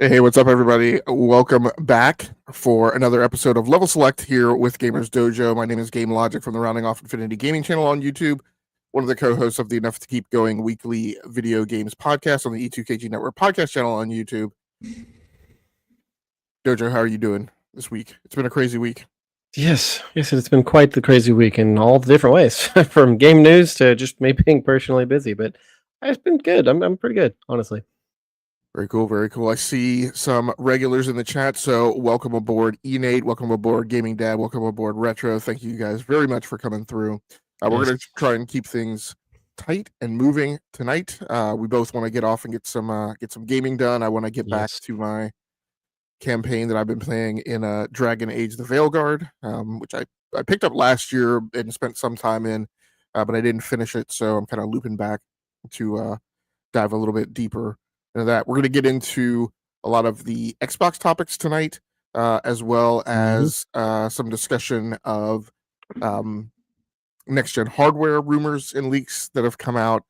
Hey, what's up, everybody? Welcome back for another episode of LevelSelect here with GamersDojo. My name is Game Logic from the Rounding Off Infinity Gaming channel on YouTube, one of the co-hosts of the Enough to Keep Going weekly video games podcast on the E2KG Network podcast channel on YouTube. Dojo, how are you doing this week? It's been a crazy week. Yes, it's been quite the crazy week in all the different ways, from game news to just me being personally busy. But it's been good. I'm pretty good, honestly. Very cool, very cool. I see some regulars in the chat, so welcome aboard Enate, welcome aboard Gaming Dad, welcome aboard Retro. Thank you guys very much for coming through. We're going to try and keep things tight and moving tonight. We both want to get off and get some gaming done. I want to get back to my campaign that I've been playing in Dragon Age: The Veilguard, which I picked up last year and spent some time in, but I didn't finish it, so I'm kind of looping back to dive a little bit deeper into that. We're going to get into a lot of the Xbox topics tonight, as well as some discussion of next-gen hardware rumors and leaks that have come out,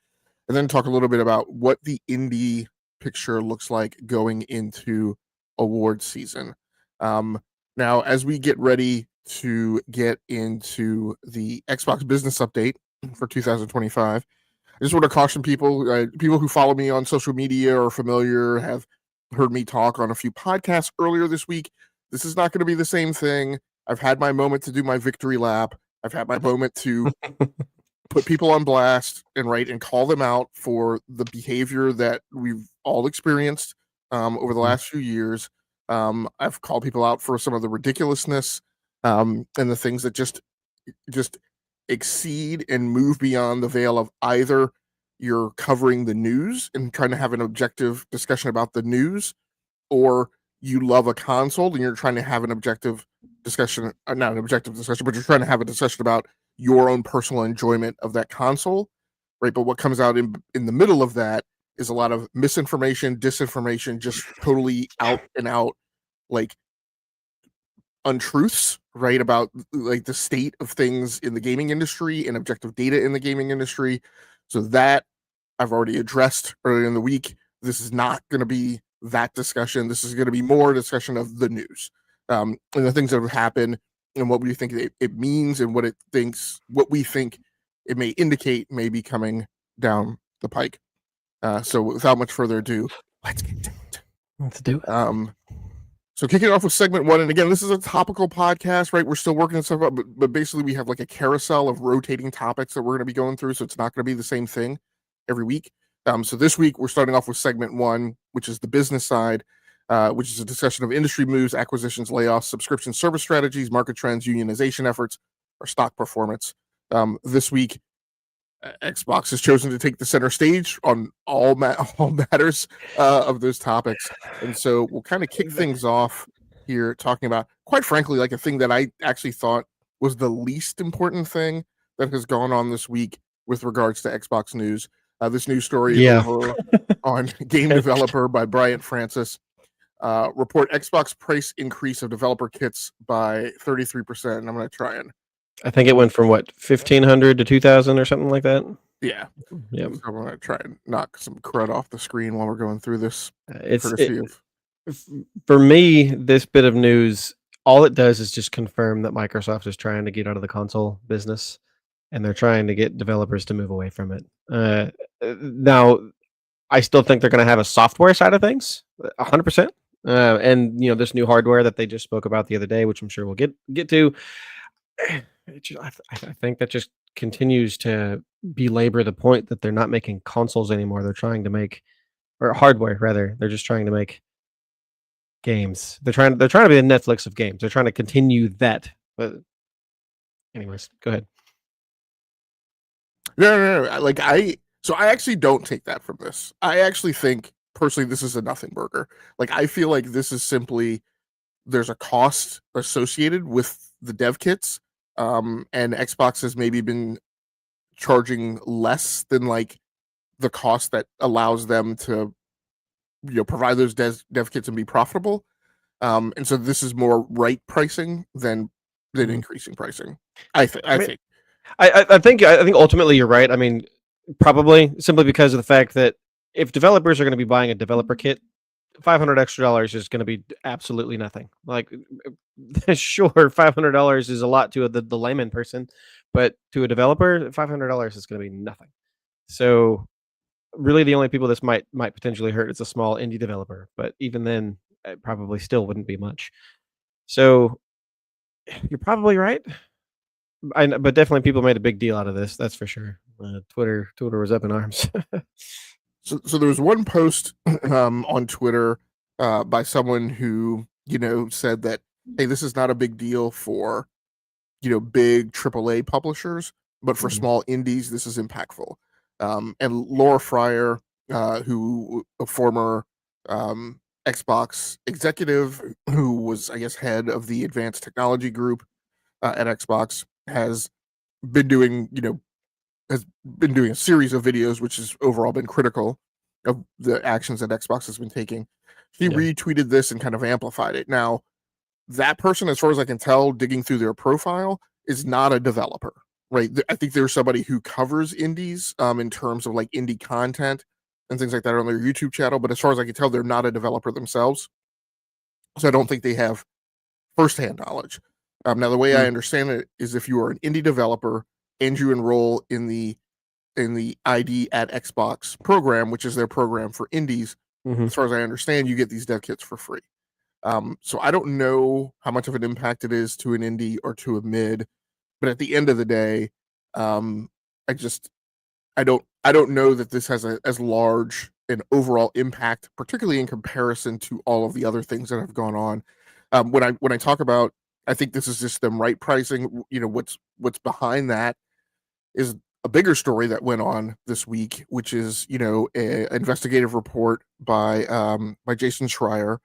and then talk a little bit about what the indie picture looks like going into award season. Now, as we get ready to get into the Xbox business update for 2025, I just want to caution people who follow me on social media or familiar have heard me talk on a few podcasts earlier this week. This is not going to be the same thing. I've had my moment to do my victory lap. I've had my moment to put people on blast and call them out for the behavior that we've all experienced over the last few years. I've called people out for some of the ridiculousness and the things that just exceed and move beyond the veil of either you're covering the news and trying to have an objective discussion about the news, or you love a console and you're trying to have an objective discussion, not an objective discussion, but you're trying to have a discussion about your own personal enjoyment of that console, right? But what comes out in the middle of that is a lot of misinformation, disinformation, just totally out and out, like, untruths, right, about like the state of things in the gaming industry and objective data in the gaming industry. So that I've already addressed earlier in the week. This is not going to be that discussion. This is going to be more discussion of the news and the things that have happened and what we think it means and what we think it may indicate may be coming down the pike. So without much further ado, let's get to it. Let's do it. So kicking off with segment one, and again, this is a topical podcast, right? We're still working on stuff, but basically we have like a carousel of rotating topics that we're going to be going through, so it's not going to be the same thing every week. So this week we're starting off with segment one, which is the business side, which is a discussion of industry moves, acquisitions, layoffs, subscription service strategies, market trends, unionization efforts, or stock performance. This week, Xbox has chosen to take the center stage on all matters of those topics, and so we'll kind of kick things off here talking about, quite frankly, like a thing that I actually thought was the least important thing that has gone on this week with regards to Xbox news. This news story over on Game Developer by Bryant Francis. Report Xbox price increase of developer kits by 33%. And I'm going to try and I think it went from what, 1,500 to 2,000 or something like that. Yeah. So I'm going to try and knock some crud off the screen while we're going through this. For me, this bit of news, all it does is just confirm that Microsoft is trying to get out of the console business, and they're trying to get developers to move away from it. Now, I still think they're going to have a software side of things, 100%. And this new hardware that they just spoke about the other day, which I'm sure we'll get to. I think that just continues to belabor the point that they're not making consoles anymore. They're trying to make, or hardware rather. They're just trying to make games. They're trying to be the Netflix of games. They're trying to continue that. But anyways, go ahead. No. I actually don't take that from this. I actually think personally this is a nothing burger. Like, I feel like this is simply, there's a cost associated with the dev kits. And Xbox has maybe been charging less than like the cost that allows them to, provide those dev kits and be profitable. And so this is more right pricing than increasing pricing. I think ultimately you're right. I mean, probably simply because of the fact that if developers are going to be buying a developer kit $500 extra is going to be absolutely nothing. Like, sure, $500 is a lot to the layman person, but to a developer, $500 is going to be nothing. So, really, the only people this might potentially hurt is a small indie developer, but even then, it probably still wouldn't be much. So, you're probably right. But definitely people made a big deal out of this. That's for sure. Twitter was up in arms. So there was one post on Twitter by someone who said that, hey, this is not a big deal for big AAA publishers, but for Mhm. small indies, this is impactful. And Laura Fryer, who a former Xbox executive who was, I guess, head of the advanced technology group at Xbox, has been doing, has been doing a series of videos, which has overall been critical of the actions that Xbox has been taking. She Yeah. retweeted this and kind of amplified it. Now, that person, as far as I can tell, digging through their profile, is not a developer, right? I think there's somebody who covers indies in terms of like indie content and things like that on their YouTube channel. But as far as I can tell, they're not a developer themselves. So I don't think they have firsthand knowledge. Now, the way I Mm. understand it is if you are an indie developer and you enroll in the ID at Xbox program, which is their program for indies, Mhm. as far as I understand, you get these dev kits for free. So I don't know how much of an impact it is to an indie or to a mid, but at the end of the day, um, I just I don't know that this has as large an overall impact, particularly in comparison to all of the other things that have gone on. When I talk about, I think this is just them right pricing. What's behind that is a bigger story that went on this week, which is a investigative report by Jason Schreier,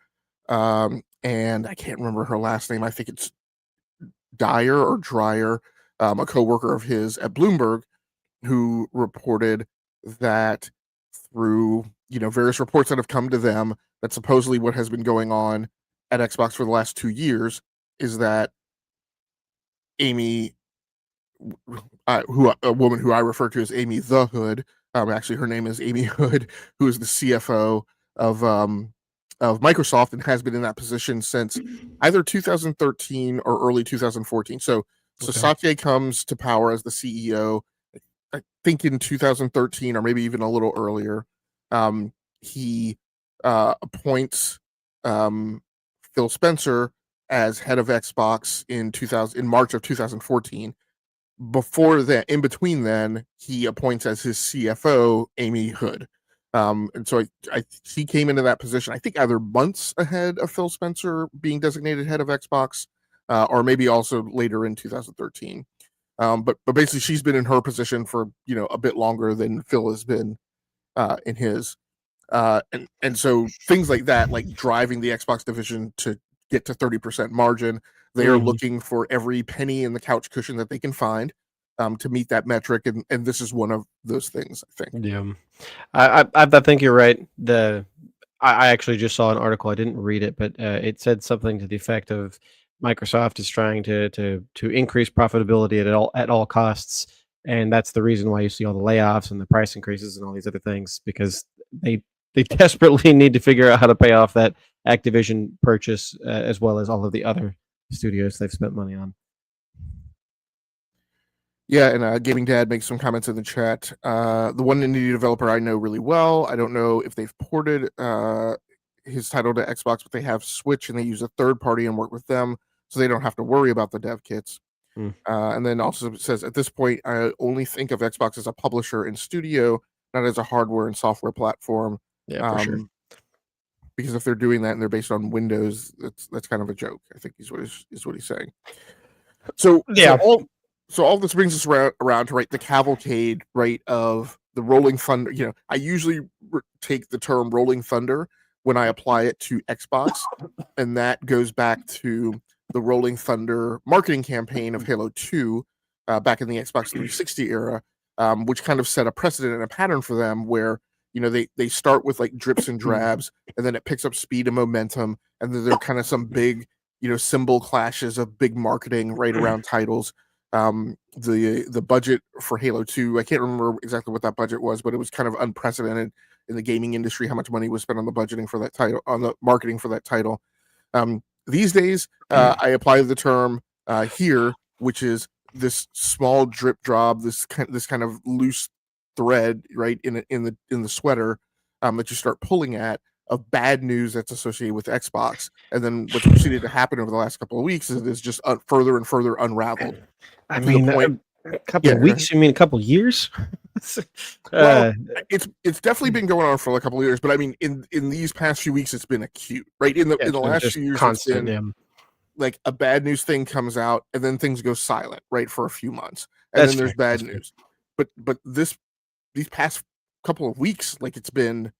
and I can't remember her last name. I think it's Dyer or Dreyer, a coworker of his at Bloomberg, who reported that through various reports that have come to them, that supposedly what has been going on at Xbox for the last 2 years is that Amy, who a woman who I refer to as Amy the Hood, actually her name is Amy Hood, who is the CFO of Microsoft and has been in that position since either 2013 or early 2014. So Okay. Satya comes to power as the CEO, I think in 2013 or maybe even a little earlier. He appoints um, Phil Spencer as head of Xbox in March of 2014. Before that, in between then, he appoints as his CFO Amy Hood. And so he came into that position, I think, either months ahead of Phil Spencer being designated head of Xbox, or maybe also later in 2013. But basically, she's been in her position for a bit longer than Phil has been in his. And so things like that, like driving the Xbox division to get to 30% margin, they are Mhm. looking for every penny in the couch cushion that they can find to meet that metric, and this is one of those things, I think. Yeah. I think you're right. I actually just saw an article. I didn't read it, but it said something to the effect of Microsoft is trying to increase profitability at all costs, and that's the reason why you see all the layoffs and the price increases and all these other things because they desperately need to figure out how to pay off that Activision purchase as well as all of the other studios they've spent money on. Yeah, and Gaming Dad makes some comments in the chat. The one indie developer I know really well, I don't know if they've ported his title to Xbox, but they have Switch and they use a third party and work with them, so they don't have to worry about the dev kits. Mm, And then also says, at this point, I only think of Xbox as a publisher and studio, not as a hardware and software platform. yeah, for sure. Um, because if they're doing that and they're based on Windows, that's kind of a joke. I think is what he's saying. So so Yeah. all so all this brings us around to, right, the cavalcade, right, of the rolling thunder. I usually take the term rolling thunder when I apply it to Xbox, and that goes back to the rolling thunder marketing campaign of Halo 2 back in the Xbox 360 era, which kind of set a precedent and a pattern for them where they start with like drips and drabs, and then it picks up speed and momentum, and then there are kind of some big symbol clashes of big marketing right around titles. The budget for Halo 2, I can't remember exactly what that budget was, but it was kind of unprecedented. in the gaming industry, how much money was spent on the budgeting for that title, on the marketing for that title. These days, I apply the term here, which is this small drip drop, this kind of loose thread, right, in the sweater that you start pulling at, of bad news that's associated with Xbox. And then what's proceeded to happen over the last couple of weeks is it's just further and further unraveled I to the mean, point. a couple of Yeah. weeks? You mean a couple years? Well, uh, it's definitely been going on for a couple of years, but I mean, in these past few weeks, it's been acute, right? In yeah, the it's been last just few years, it's constant. been Yeah, like a bad news thing comes out, and then things go silent, right, for a few months, and that's then there's fair. bad That's fair. news. But these past couple of weeks, like it's been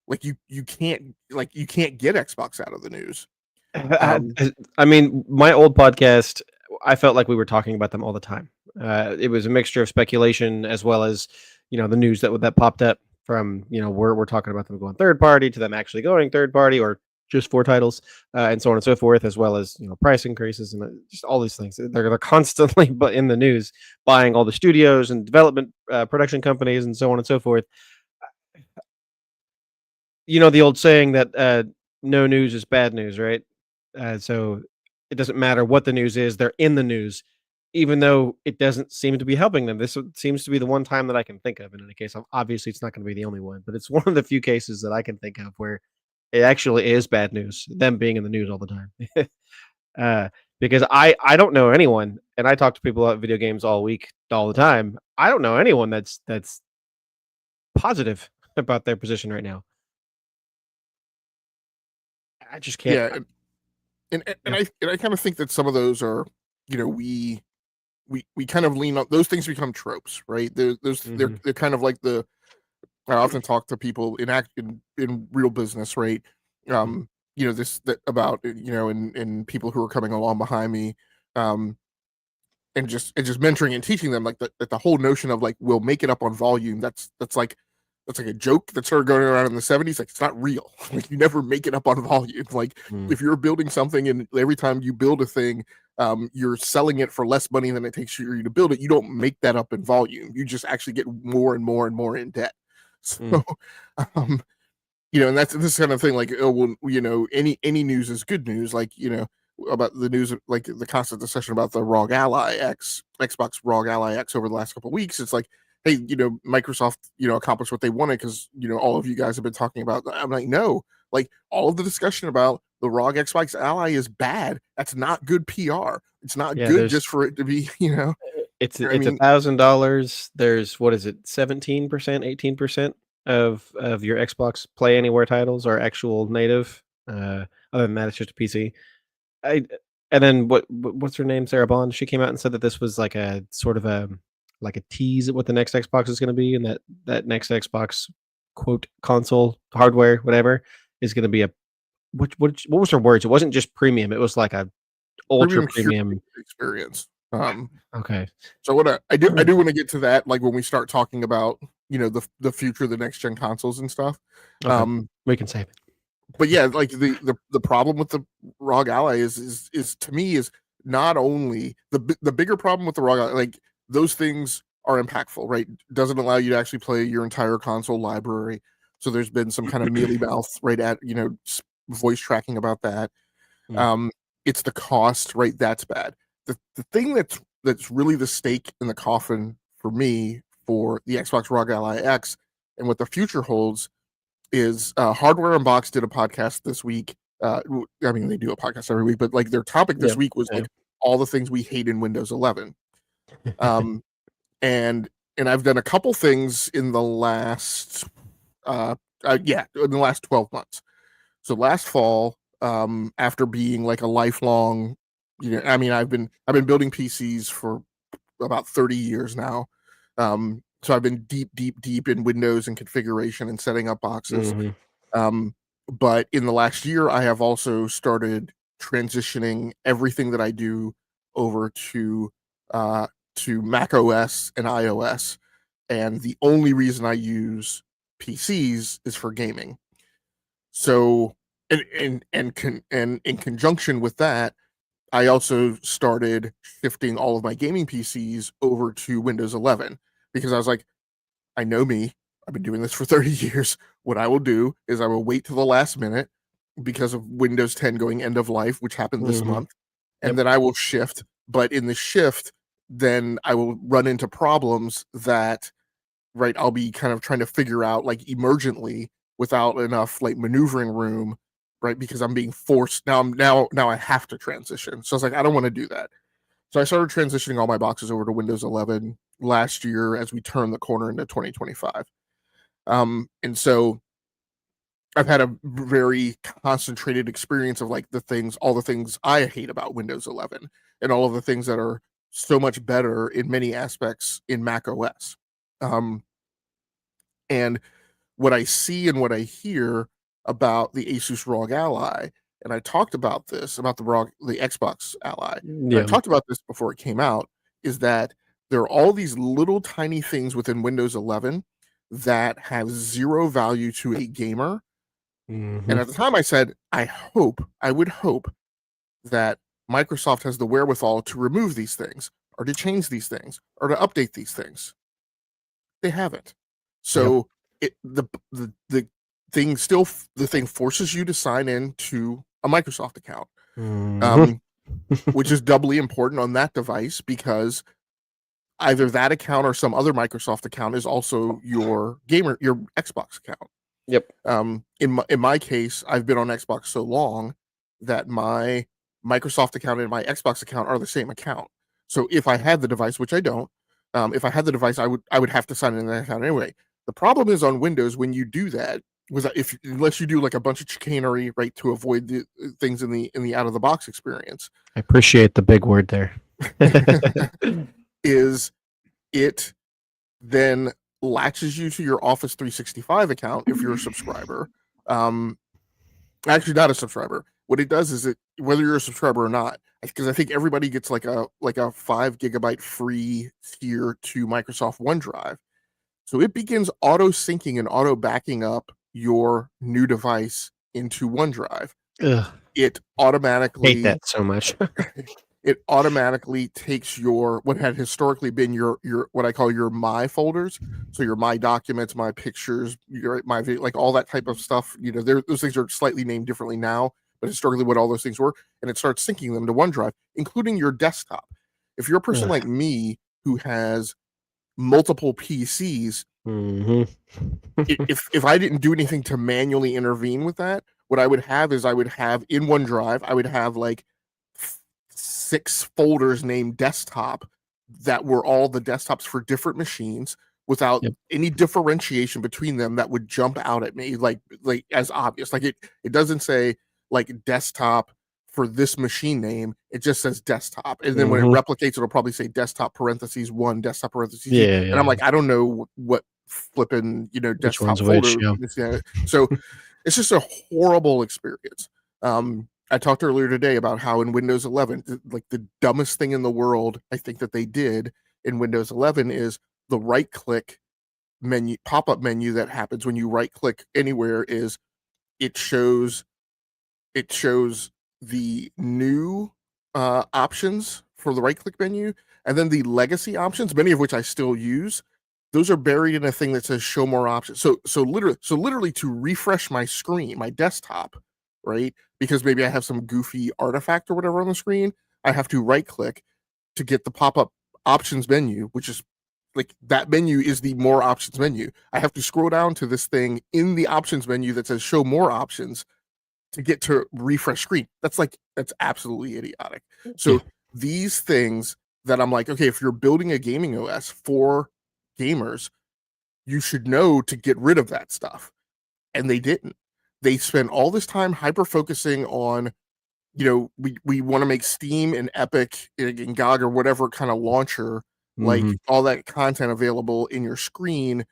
like you can't get Xbox out of the news. I Um, I mean, my old podcast, I felt like we were talking about them all the time. It was a mixture of speculation as well as, the news that popped up from, we're talking about them going third party to them actually going third party or just 4 titles, and so on and so forth, as well as, price increases and just all these things. They're constantly but in the news, buying all the studios and development production companies and so on and so forth. The old saying that no news is bad news, right? So it doesn't matter what the news is, they're in the news, even though it doesn't seem to be helping them. Seems to be the one time that I can think of. In any case, obviously, it's not going to be the only one, but it's one of the few cases that I can think of where it actually is bad news, them being in the news all the time. uh, because I don't know anyone, and I talk to people about video games all week, all the time. I don't know anyone that's positive about their position right now. I just can't. yeah, Yeah. and I kind of think that some of those are, we kind of lean on those things, become tropes, right? Mhm. They're kind of like the I often talk to people in real business, right? Mhm. This that about and people who are coming along behind me, um, and just mentoring and teaching them, like the whole notion of like we'll make it up on volume. That's like a joke that started going around in the 70s. Like it's not real. Like you never make it up on volume. Like Mm. if you're building something and every time you build a thing, you're selling it for less money than it takes you to build it. You don't make that up in volume. You just actually get more and more and more in debt. Mm. So, um, and that's this kind of thing. Like, oh, well, any news is good news. Like, about the news, like the constant discussion about the ROG Ally X, Xbox ROG Ally X over the last couple of weeks. It's like, hey, Microsoft, accomplished what they wanted because all of you guys have been talking about. I'm like, no, like all of the discussion about the ROG Xbox Ally is bad. That's not good PR. It's not Yeah, good there's just for it to be, I it's mean, $1,000. There's what is it, 17%, 18% of your Xbox Play Anywhere titles are actual native. Other than that, it's just a PC. I and then what's her name? Sarah Bond. She came out and said that this was like a sort of a like a tease at what the next Xbox is going to be, and that next Xbox quote console hardware, whatever, is going to be a what was her words? It wasn't just premium. It was like a ultra premium curated premium. experience. Okay. So what I do want to get to that, like when we start talking about the future of the next gen consoles and stuff. Okay. Um, We can save it. but yeah, like the problem with the ROG Ally is to me is not only the bigger problem with the ROG Ally, like those things are impactful, right? Doesn't allow you to actually play your entire console library. So there's been some kind of mealy mouth right at voice tracking about that. Mm. Um, it's the cost, right? That's bad. The thing that's really the stake in the coffin for me for the Xbox ROG Ally X and what the future holds is Hardware Unboxed did a podcast this week. I mean, they do a podcast every week, but like their topic Yeah. this week was Yeah. like all the things we hate in Windows 11. Um, and I've done a couple things in the last in the last 12 months. So last fall, after being like a lifelong, I mean, I've been building PCs for about 30 years now. So I've been deep, deep, deep in Windows and configuration and setting up boxes. Mhm. Um, but in the last year, I have also started transitioning everything that I do over uh, to Mac OS and iOS. And the only reason I use PCs is for gaming. So, and in conjunction with that, I also started shifting all of my gaming PCs over to Windows 11 because I was like, I know me. I've been doing this for 30 years. What I will do is I will wait till the last minute because of Windows 10 going end of life, which happened this month. And Yep. then I will shift. But in the shift, then I will run into problems that, right, I'll be kind of trying to figure out like emergently without enough like maneuvering room, right? Because I'm being forced now I have to transition. So I was like, I don't want to do that. So I started transitioning all my boxes over to Windows 11 last year as we turn the corner into 2025. And so I've had a very concentrated experience of like all the things I hate about Windows 11 and all of the things that are so much better in many aspects in Mac OS. And what I see and what I hear about the Asus ROG Ally, and I talked about this about the Xbox Ally, and I Yeah. talked about this before it came out, is that there are all these little tiny things within Windows 11 that have zero value to a gamer. Mhm. And at the time I said, I would hope that Microsoft has the wherewithal to remove these things or to change these things or to update these things. They haven't. So the thing still the thing forces you to sign in to a Microsoft account, Mhm. which is doubly important on that device because either that account or some other Microsoft account is also your Xbox account. Yep. In my case, I've been on Xbox so long that my Microsoft account and my Xbox account are the same account. So if I had the device, which I don't, if I had the device, I would have to sign in that account anyway. The problem is on Windows when you do that, unless you do like a bunch of chicanery, right, to avoid the things in the out of the box experience, I appreciate the big word there. is it then latches you to your Office 365 account if you're a subscriber. Actually, not a subscriber. What it does is whether you're a subscriber or not, because I think everybody gets like a 5 GB free tier to Microsoft OneDrive. So it begins auto syncing and auto backing up your new device into OneDrive. Ugh, It hate automatically that so much. it automatically takes your what had historically been your what I call your my folders. So your my documents, my pictures, your my video, like all that type of stuff. Those things are slightly named differently now, but historically what all those things were, and it starts syncing them to OneDrive, including your desktop. If you're a person Ugh. like me who has multiple PCs, Mhm. if I didn't do anything to manually intervene with that, what I would have is I would have in OneDrive, I would have like 6 folders named desktop that were all the desktops for different machines without Yep. any differentiation between them that would jump out at me like as obvious. Like it doesn't say like desktop for this machine name, it just says desktop. And then when it Mhm. replicates, it'll probably say desktop parentheses 1, desktop parentheses 2. Yeah, And I'm yeah. like, I don't know what flipping, Which desktop one's which? folder. Yeah. So it's just a horrible experience. I talked earlier today about how in Windows 11, like the dumbest thing in the world, I think that they did in Windows 11 is the right click menu, pop up menu that happens when you right click anywhere is it shows it shows the new options for the right click menu and then the legacy options, many of which I still use. Those are buried in a thing that says show more options. So literally to refresh my screen, my desktop, right? Because maybe I have some goofy artifact or whatever on the screen, I have to right click to get the pop-up options menu, which is like that menu is the more options menu. I have to scroll down to this thing in the options menu that says show more options to get to refresh screen. That's absolutely idiotic. Yeah. So these things that I'm like, okay, if you're building a gaming OS for gamers, you should know to get rid of that stuff. And they didn't. They spent all this time hyper focusing on, we want to make Steam and Epic and GOG or whatever kind of launcher, like Mhm. all that content available in your screen.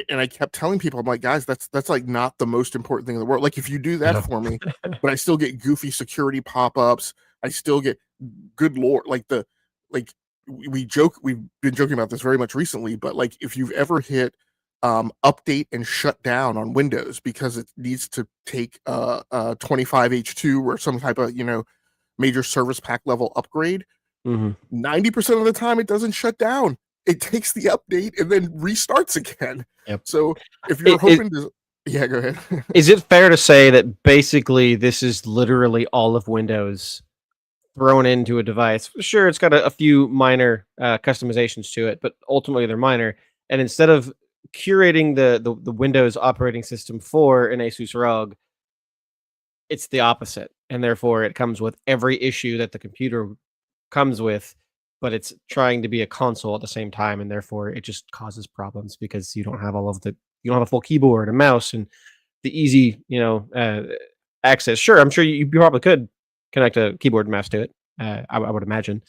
And I kept telling people, I'm like, guys, that's like not the most important thing in the world. Like if you do that Yeah. for me, but I still get goofy security pop-ups. I still get good lord, like we've been joking about this very much recently, but like if you've ever hit update and shut down on Windows because it needs to take 25H2 or some type of, major service pack level upgrade, Mhm. 90% of the time it doesn't shut down. it takes the update and then restarts again. Yep. So if you're hoping to, yeah, go ahead. Is it fair to say that basically this is literally all of Windows thrown into a device? Sure, it's got a few minor customizations to it, but ultimately they're minor. And instead of curating the Windows operating system for an Asus ROG, it's the opposite, and therefore it comes with every issue that the computer comes with, but it's trying to be a console at the same time, and therefore it just causes problems because you don't have a full keyboard and mouse and the easy, access. Sure, I'm sure you probably could connect a keyboard and mouse to it. I would imagine,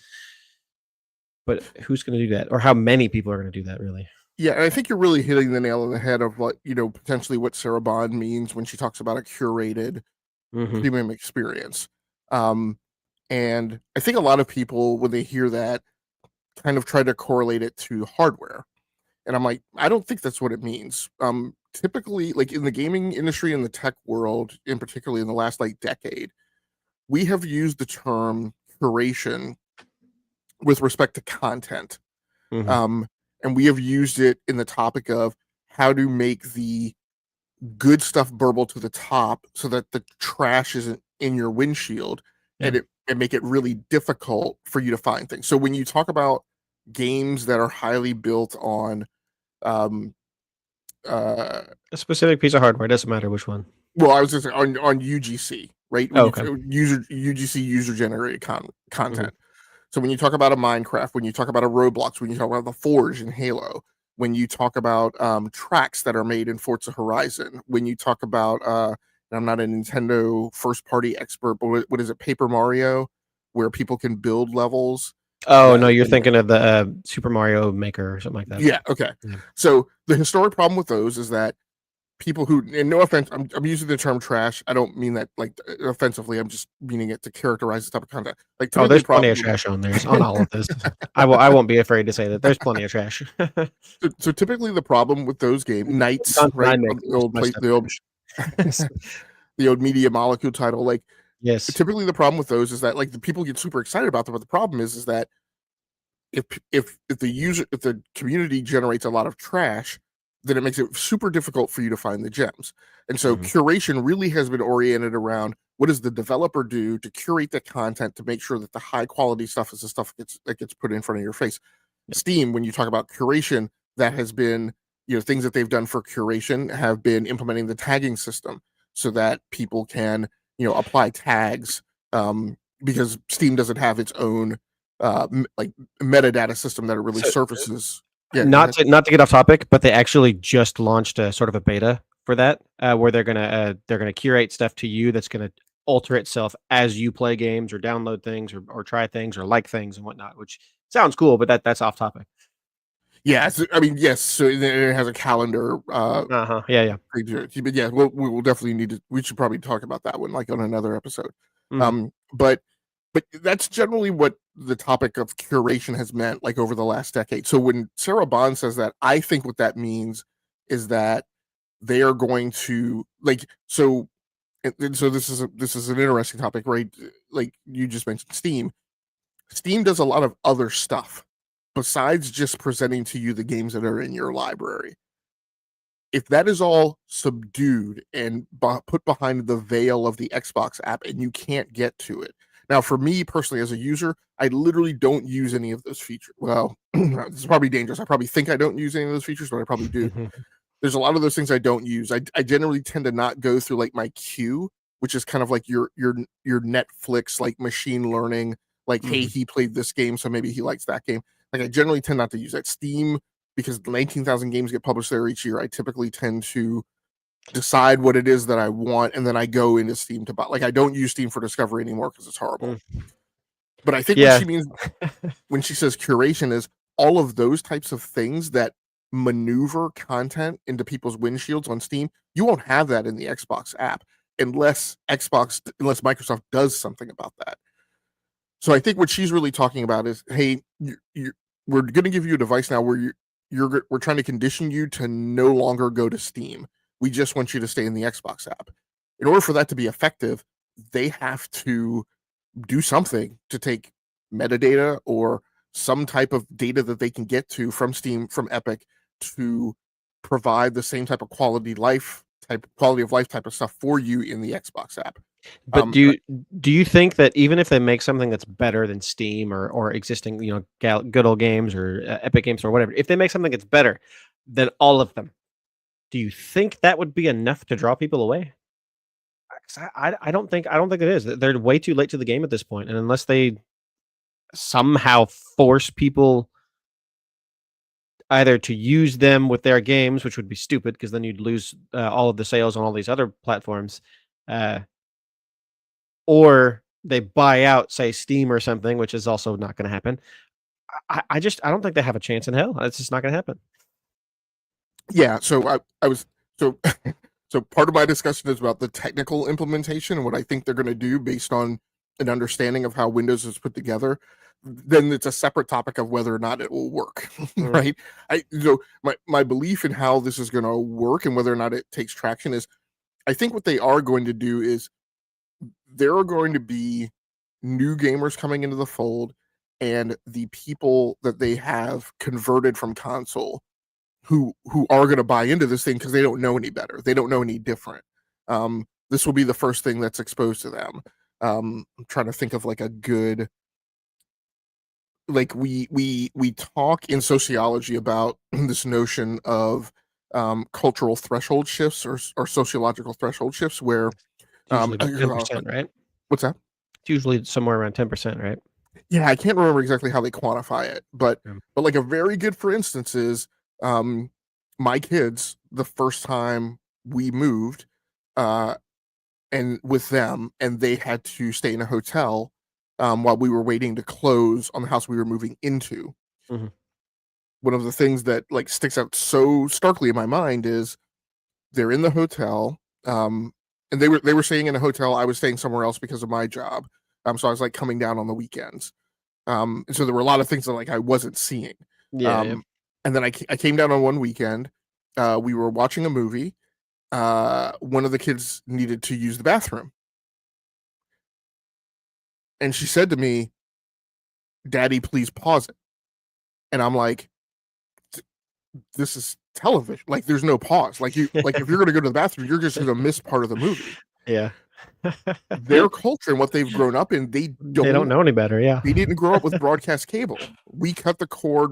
but who's going to do that, or how many people are going to do that? Really? Yeah, and I think you're really hitting the nail on the head of what, potentially what Sarah Bond means when she talks about a curated Hmm. premium experience. And I think a lot of people, when they hear that, kind of try to correlate it to hardware. And I'm like, I don't think that's what it means. Typically, like in the gaming industry and the tech world, in particularly in the last like decade, we have used the term curation with respect to content. Hmm. Um, and we have used it in the topic of how to make the good stuff burble to the top so that the trash isn't in your windshield, Yeah. and make it really difficult for you to find things. So when you talk about games that are highly built on um uh A specific piece of hardware doesn't matter which one. well, I was just on UGC, right? When Oh, you okay. UGC user generated Hmm. content. So when you talk about a Minecraft, when you talk about a Roblox, when you talk about the Forge in Halo, when you talk about tracks that are made in Forza Horizon, when you talk about I'm not a Nintendo first party expert, but what is it, Paper Mario, where people can build levels Oh no, that, you're thinking of the Super Mario Maker or something like that. yeah, okay. Yeah. So the historic problem with those is that people who, and no offense, I'm using the term trash. I don't mean that like offensively. I'm just meaning it to characterize the type of content. Like Oh, typically, there's plenty of trash on there on all of this. I won't be afraid to say that there's plenty of trash. so typically the problem with those game nights, Content I right? make, The most of old my play, stuff the old, trash. the old Media Molecule title. Like Yes. typically the problem with those is that like the people get super excited about them, but the problem is that if the community generates a lot of trash, then it makes it super difficult for you to find the gems. And so Mhm. curation really has been oriented around what does the developer do to curate the content to make sure that the high quality stuff is the stuff that gets put in front of your face. Yep. Steam, when you talk about curation, that has been, things that they've done for curation have been implementing the tagging system so that people can, apply tags, because Steam doesn't have its own like metadata system that it really So, surfaces. Yeah, go not ahead. to get off topic, but they actually just launched a sort of a beta for that, where they're gonna curate stuff to you that's gonna alter itself as you play games or download things or try things or like things and whatnot, which sounds cool, but that's off topic. Yeah, I mean, yes. So it has a calendar. Uh-huh. Yeah, yeah. But yeah, we will definitely need to. We should probably talk about that one like on another episode. Mhm. But that's generally what the topic of curation has meant like over the last decade. So when Sarah Bond says that, I think what that means is that they are going to like so. And so this is an interesting topic, right? Like you just mentioned, Steam does a lot of other stuff besides just presenting to you the games that are in your library. If that is all subdued and put behind the veil of the Xbox app and you can't get to it. Now, for me personally, as a user, I literally don't use any of those features. Well, this is probably dangerous. I probably think I don't use any of those features, but I probably do. There's a lot of those things I don't use. I generally tend to not go through like my queue, which is kind of like your Netflix like machine learning. Like, hey, Mhm. he played this game, so maybe he likes that game. Like, I generally tend not to use that. Steam, because 19,000 games get published there each year. I typically tend to decide what it is that I want, and then I go into Steam to buy. Like, I don't use Steam for discovery anymore because it's horrible. Mm. But I think what Yeah. she means when she says curation is all of those types of things that maneuver content into people's windshields on Steam. You won't have that in the Xbox app unless Microsoft does something about that. So I think what she's really talking about is, hey, we're going to give you a device now where we're trying to condition you to no longer go to Steam. We just want you to stay in the Xbox app. In order for that to be effective, they have to do something to take metadata or some type of data that they can get to from Steam, from Epic, to provide the same type of quality of life type of stuff for you in the Xbox app. But do you think that even if they make something that's better than Steam or existing, good old games or Epic Games or whatever, if they make something that's better than all of them, do you think that would be enough to draw people away? 'Cause I don't think it is. They're way too late to the game at this point, and unless they somehow force people either to use them with their games, which would be stupid because then you'd lose all of the sales on all these other platforms, uh, or they buy out, say, Steam or something, which is also not going to happen. I don't think they have a chance in hell. It's just not going to happen. Yeah, so I was so so part of my discussion is about the technical implementation and what I think they're going to do based on an understanding of how Windows is put together. Then it's a separate topic of whether or not it will work, Mm. right? My belief in how this is going to work and whether or not it takes traction is, I think what they are going to do is there are going to be new gamers coming into the fold, and the people that they have converted from console who are going to buy into this thing because they don't know any better. They don't know any different. This will be the first thing that's exposed to them. I'm trying to think of like a good, like we talk in sociology about this notion of cultural threshold shifts or sociological threshold shifts where It's usually about 10%, right? what's that? It's usually somewhere around 10%, right? Yeah, I can't remember exactly how they quantify it, but Yeah. like a very good for instance is um my kids, the first time we moved uh and with them, and they had to stay in a hotel while we were waiting to close on the house we were moving into. Mhm. One of the things that like sticks out so starkly in my mind is they're in the hotel, and they were staying in a hotel. I was staying somewhere else because of my job. So I was like coming down on the weekends. And so there were a lot of things that like I wasn't seeing. Yeah, yeah. Um, and then I came down on one weekend. We were watching a movie. One of the kids needed to use the bathroom, and she said to me, "Daddy, please pause it." And I'm like, "This is television. Like, there's no pause. Like if you're going to go to the bathroom, you're just going to miss part of the movie." Yeah. Their culture and what they've grown up in, They don't know any better, yeah. they didn't grow up with broadcast cable. We cut the cord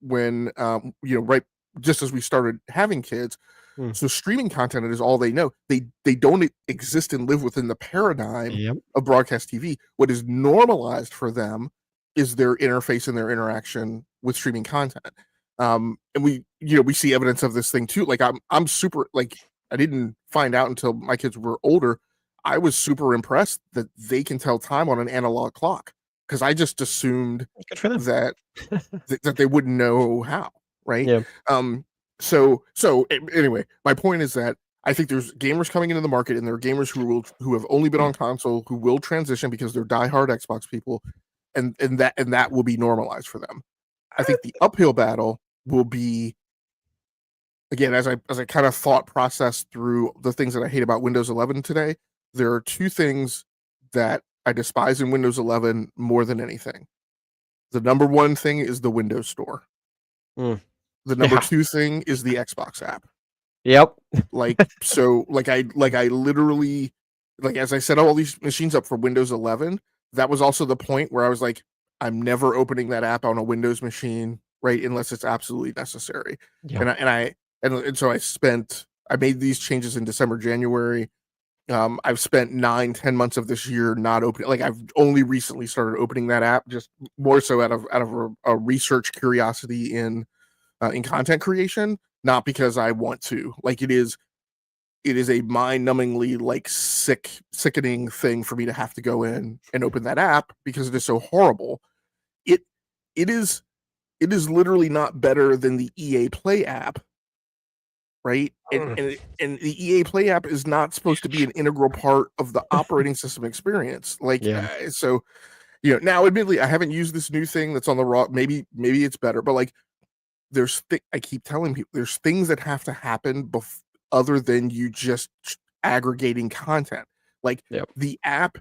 right just as we started having kids. Mm. So streaming content is all they know. They don't exist and live within the paradigm Yep. of broadcast TV. What is normalized for them is their interface and their interaction with streaming content. And we see evidence of this thing too. Like I'm super, like, I didn't find out until my kids were older. I was super impressed that they can tell time on an analog clock, because I just assumed Good for them. that that they wouldn't know how, right? Yeah. Um, anyway, my point is that I think there's gamers coming into the market, and there are gamers who have only been on console who will transition because they're diehard Xbox people, and that will be normalized for them. I think the uphill battle will be, again, as I kind of thought process through the things that I hate about Windows 11 today. There are two things that I despise in Windows 11 more than anything. The number one thing is the Windows Store. Mm. The number Yeah. two thing is the Xbox app. Yep. I literally, like, as I set all these machines up for Windows 11, that was also the point where I was like, I'm never opening that app on a Windows machine, right? Unless it's absolutely necessary. Yeah. And so I made these changes in December, January. I've spent 9-10 months of this year not opening. Like, I've only recently started opening that app, just more so out of a research curiosity in content creation, not because I want to. Like, it is a mind-numbingly, like, sickening thing for me to have to go in and open that app because it is so horrible. It it is literally not better than the EA Play app, right? And the EA Play app is not supposed to be an integral part of the operating system experience. Like, Yeah. so now, admittedly, I haven't used this new thing that's on the raw. Maybe it's better, but like, I keep telling people there's things that have to happen other than you just aggregating content. Like, Yep. the app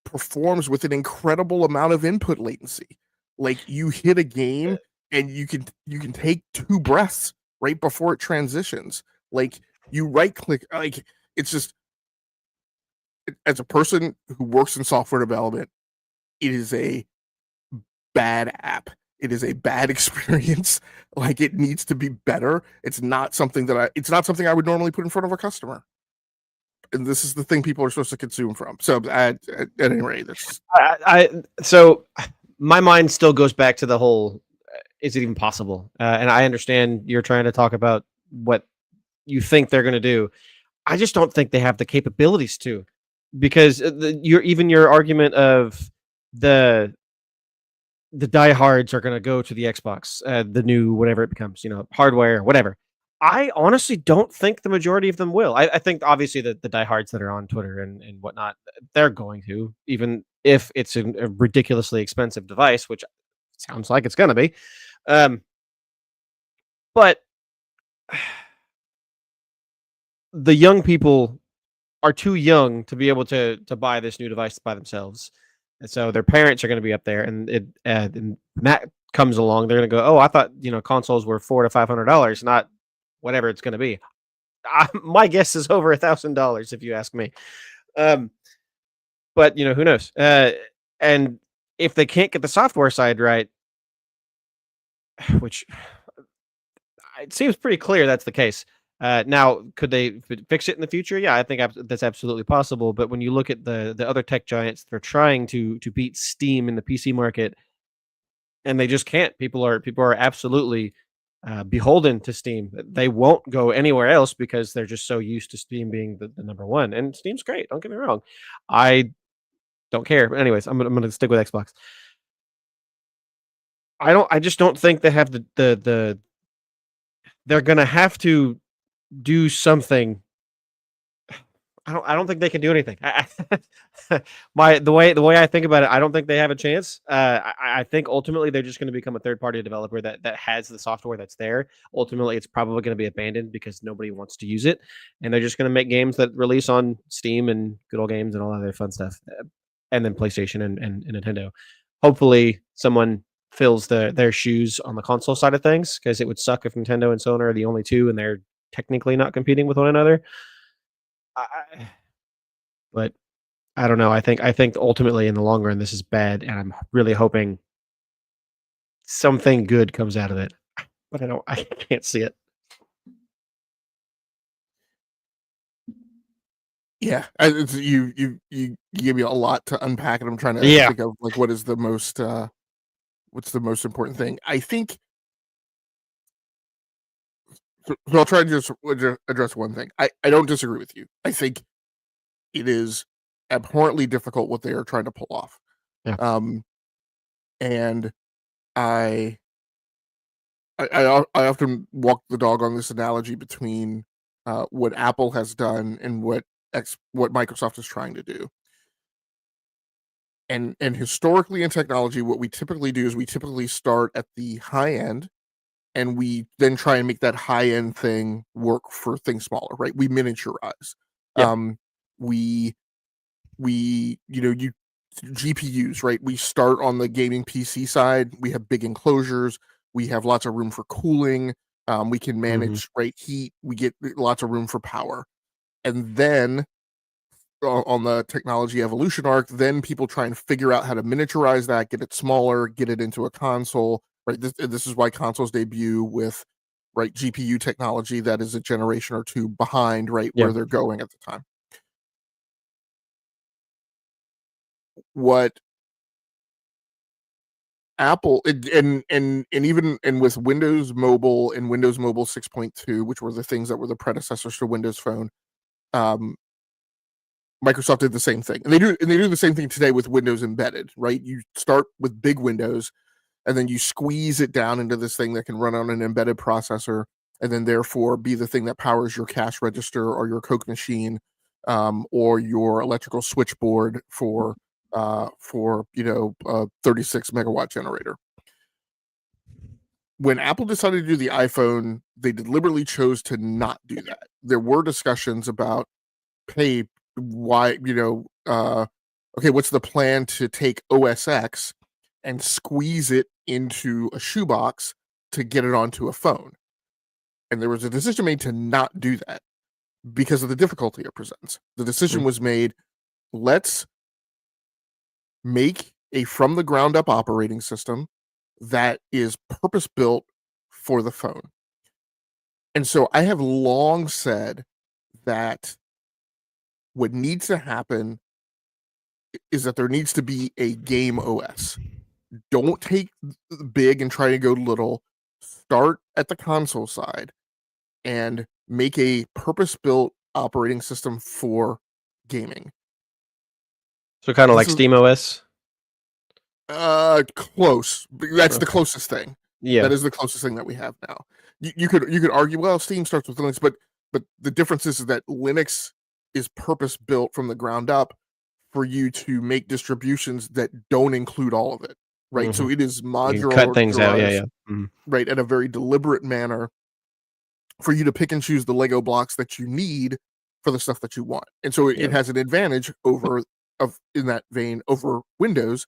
performs with an incredible amount of input latency. Like you hit a game and you can take 2 breaths right before it transitions. Like you right click, like it's just, as a person who works in software development, it is a bad app. It is a bad experience. Like it needs to be better. It's not something I would normally put in front of a customer. And this is the thing people are supposed to consume from. So at any rate, that's So my mind still goes back to the whole, is it even possible? And I understand you're trying to talk about what you think they're going to do. I just don't think they have the capabilities to, because your argument of the diehards are going to go to the Xbox, the new whatever it becomes, hardware, whatever. I honestly don't think the majority of them will. I think obviously the diehards that are on Twitter and whatnot, they're going to, even if it's a ridiculously expensive device, which sounds like it's going to be. But the young people are too young to be able to buy this new device by themselves, and so their parents are going to be up there, and that comes along, they're going to go, "Oh, I thought consoles were $400 to $500, not whatever it's going to be." My guess is over $1,000 if you ask me. But who knows? And if they can't get the software side right, which it seems pretty clear that's the case. Now, could they fix it in the future? Yeah, I think that's absolutely possible. But when you look at the other tech giants, they're trying to beat Steam in the PC market, and they just can't. People are absolutely beholden to Steam. They won't go anywhere else because they're just so used to Steam being the number one. And Steam's great. Don't get me wrong. I don't care. But anyways, I'm gonna stick with Xbox. I just don't think they have the they're gonna have to do something. I don't think they can do anything. The way I think about it, I don't think they have a chance. I think ultimately they're just going to become a third party developer that has the software that's there. Ultimately, it's probably going to be abandoned because nobody wants to use it, and they're just going to make games that release on Steam and Good Old Games and all that other fun stuff, and then PlayStation and Nintendo. Hopefully, someone fills their shoes on the console side of things, because it would suck if Nintendo and Sony are the only two and they're technically not competing with one another. But I don't know. I think ultimately in the long run this is bad, and I'm really hoping something good comes out of it. But I can't see it. yeah. You gave me a lot to unpack, and I'm trying to Yeah. think of like what's the most important thing. I think. So I'll try to just address one thing. I don't disagree with you. I think it is abhorrently difficult what they are trying to pull off. Yeah. And I often walk the dog on this analogy between what Apple has done and what Microsoft is trying to do. And historically in technology, what we typically do is we typically start at the high end, and we then try and make that high end thing work for things smaller, right? We miniaturize. Yep. We you GPUs, right? We start on the gaming PC side. We have big enclosures. We have lots of room for cooling. We can manage right heat. We get lots of room for power. And then on the technology evolution arc, then people try and figure out how to miniaturize that, get it smaller, get it into a console. Right. This is why consoles debut with right GPU technology that is a generation or two behind right Yeah. where they're going at the time. What Apple and even with Windows Mobile and Windows Mobile 6.2, which were the things that were the predecessors to Windows Phone, Microsoft did the same thing, and they do the same thing today with Windows Embedded. Right, you start with big Windows, and then you squeeze it down into this thing that can run on an embedded processor, and then therefore be the thing that powers your cash register or your Coke machine, or your electrical switchboard for a 36 megawatt generator. When Apple decided to do the iPhone, they deliberately chose to not do that. There were discussions about, hey, why, okay, what's the plan to take OS X and squeeze it into a shoebox to get it onto a phone. And there was a decision made to not do that because of the difficulty it presents. The decision was made, let's make a from the ground up operating system that is purpose built for the phone. And so I have long said that what needs to happen is that there needs to be a game OS. Don't take big and try to go little. Start at the console side and make a purpose-built operating system for gaming. So kind of like SteamOS? Close. That's the closest thing. Yeah. That is the closest thing that we have now. You could argue, well, Steam starts with Linux, but the difference is that Linux is purpose-built from the ground up for you to make distributions that don't include all of it, right? So it is modular, cut things out, yeah. Right, in a very deliberate manner for you to pick and choose the Lego blocks that you need for the stuff that you want. And so it has an advantage in that vein over Windows,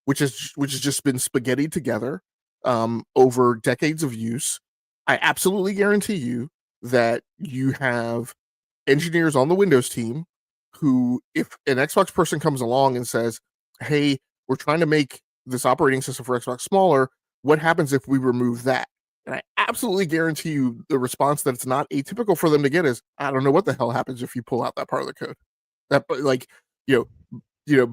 which has just been spaghetti together over decades of use. I absolutely guarantee you that you have engineers on the Windows team who, if an Xbox person comes along and says, hey, we're trying to make this operating system for Xbox smaller, what happens if we remove that? And I absolutely guarantee you the response that it's not atypical for them to get is, I don't know what the hell happens if you pull out that part of the code. That, like,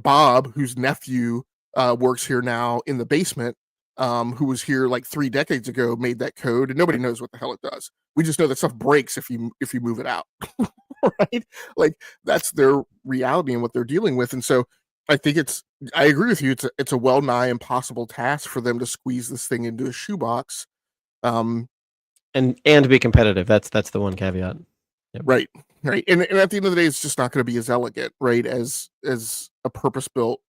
Bob, whose nephew works here now in the basement, who was here like 3 decades ago, made that code, and nobody knows what the hell it does. We just know that stuff breaks if you move it out. Right? Like, that's their reality and what they're dealing with. And so I think I agree with you. It's a well nigh impossible task for them to squeeze this thing into a shoebox. And be competitive. That's the one caveat. Yep. Right. And at the end of the day, it's just not going to be as elegant, right, as a purpose-built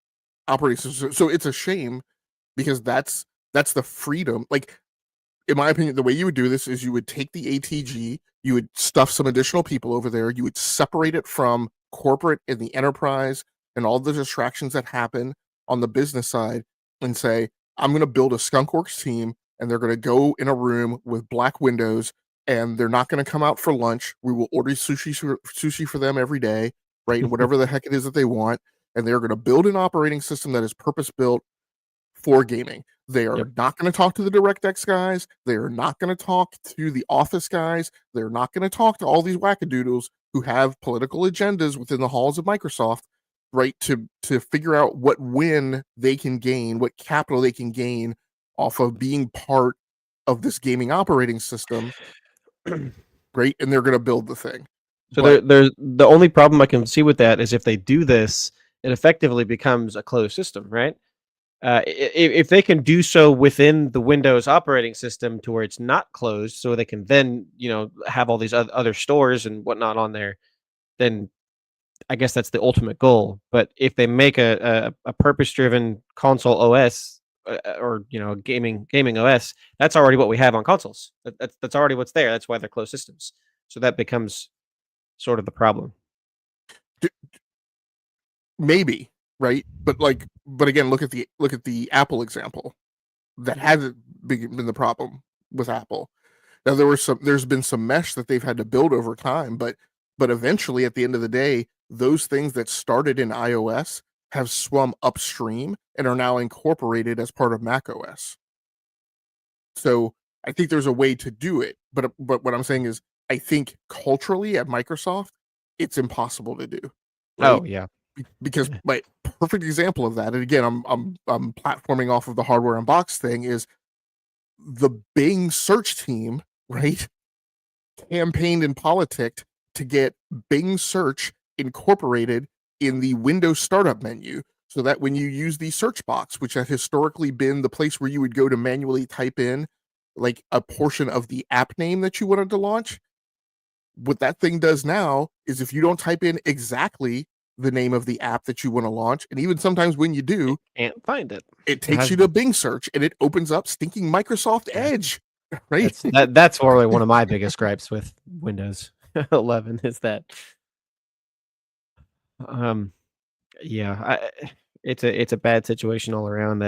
operating system. So it's a shame because that's the freedom. Like, in my opinion, the way you would do this is you would take the ATG, you would stuff some additional people over there, you would separate it from corporate and the enterprise and all the distractions that happen on the business side, and say, I'm going to build a skunkworks team, and they're going to go in a room with black windows, and they're not going to come out for lunch. We will order sushi for them every day, right? And whatever the heck it is that they want. And they're going to build an operating system that is purpose-built for gaming. They are not going to talk to the DirectX guys. They are not going to talk to the Office guys. They're not going to talk to all these wackadoodles who have political agendas within the halls of Microsoft, right? To figure out what win they can gain, what capital they can gain off of being part of this gaming operating system, right? And they're going to build the thing. So there's the only problem I can see with that is if they do this, it effectively becomes a closed system, right? If they can do so within the Windows operating system to where it's not closed, so they can then have all these other stores and whatnot on there, then I guess that's the ultimate goal. But if they make a purpose-driven console OS or gaming OS, that's already what we have on consoles. That's already what's there. That's why they're closed systems. So that becomes sort of the problem. Maybe, right? But again, look at the Apple example. That hasn't been the problem with Apple. Now there's been some mesh that they've had to build over time, but eventually, at the end of the day, those things that started in iOS have swum upstream and are now incorporated as part of macOS. So I think there's a way to do it, but what I'm saying is, I think culturally at Microsoft, it's impossible to do. Right? Oh yeah, because my perfect example of that, and again, I'm platforming off of the hardware unbox thing, is the Bing search team, right? Campaigned and politicked to get Bing search incorporated in the Windows startup menu, so that when you use the search box, which had historically been the place where you would go to manually type in like a portion of the app name that you wanted to launch, what that thing does now is, if you don't type in exactly the name of the app that you want to launch, and even sometimes when you do, can't find it, it takes you to Bing search and it opens up stinking Microsoft Edge, right? That's probably one of my biggest gripes with Windows 11 is that It's a bad situation all around.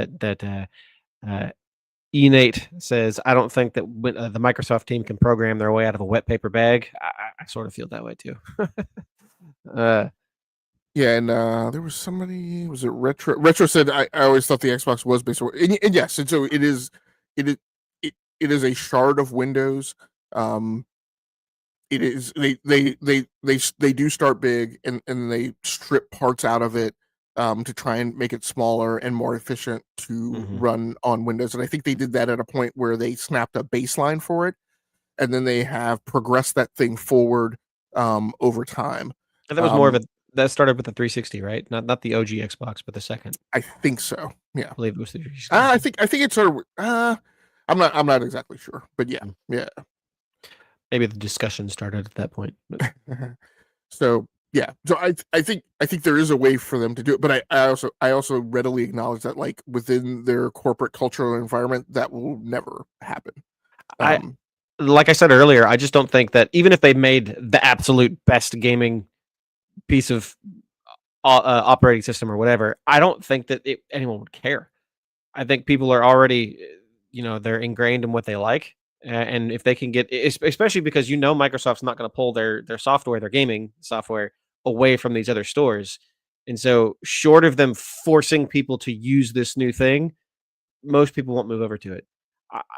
Enate says, I don't think that when, the Microsoft team can program their way out of a wet paper bag. I sort of feel that way too. uh, Yeah, and there was somebody. Was it Retro? Retro said, I always thought the Xbox was based on, and yes, and so it is. It is. It is a shard of Windows. Um, it is. They do start big, and they strip parts out of it to try and make it smaller and more efficient to run on Windows. And I think they did that at a point where they snapped a baseline for it, and then they have progressed that thing forward over time. and that was more of a that started with the 360, right? Not the OG Xbox, but the second. I think so. Yeah, I believe it was the 360. I think it's sort of. I'm not exactly sure, but yeah, yeah. Maybe the discussion started at that point. So yeah, so I think there is a way for them to do it, but I also readily acknowledge that like within their corporate cultural environment that will never happen. Like I said earlier, I just don't think that even if they made the absolute best gaming piece of operating system or whatever, I don't think that anyone would care. I think people are already, they're ingrained in what they like, and if they can get, especially because Microsoft's not going to pull their software, their gaming software, away from these other stores, and so short of them forcing people to use this new thing, most people won't move over to it.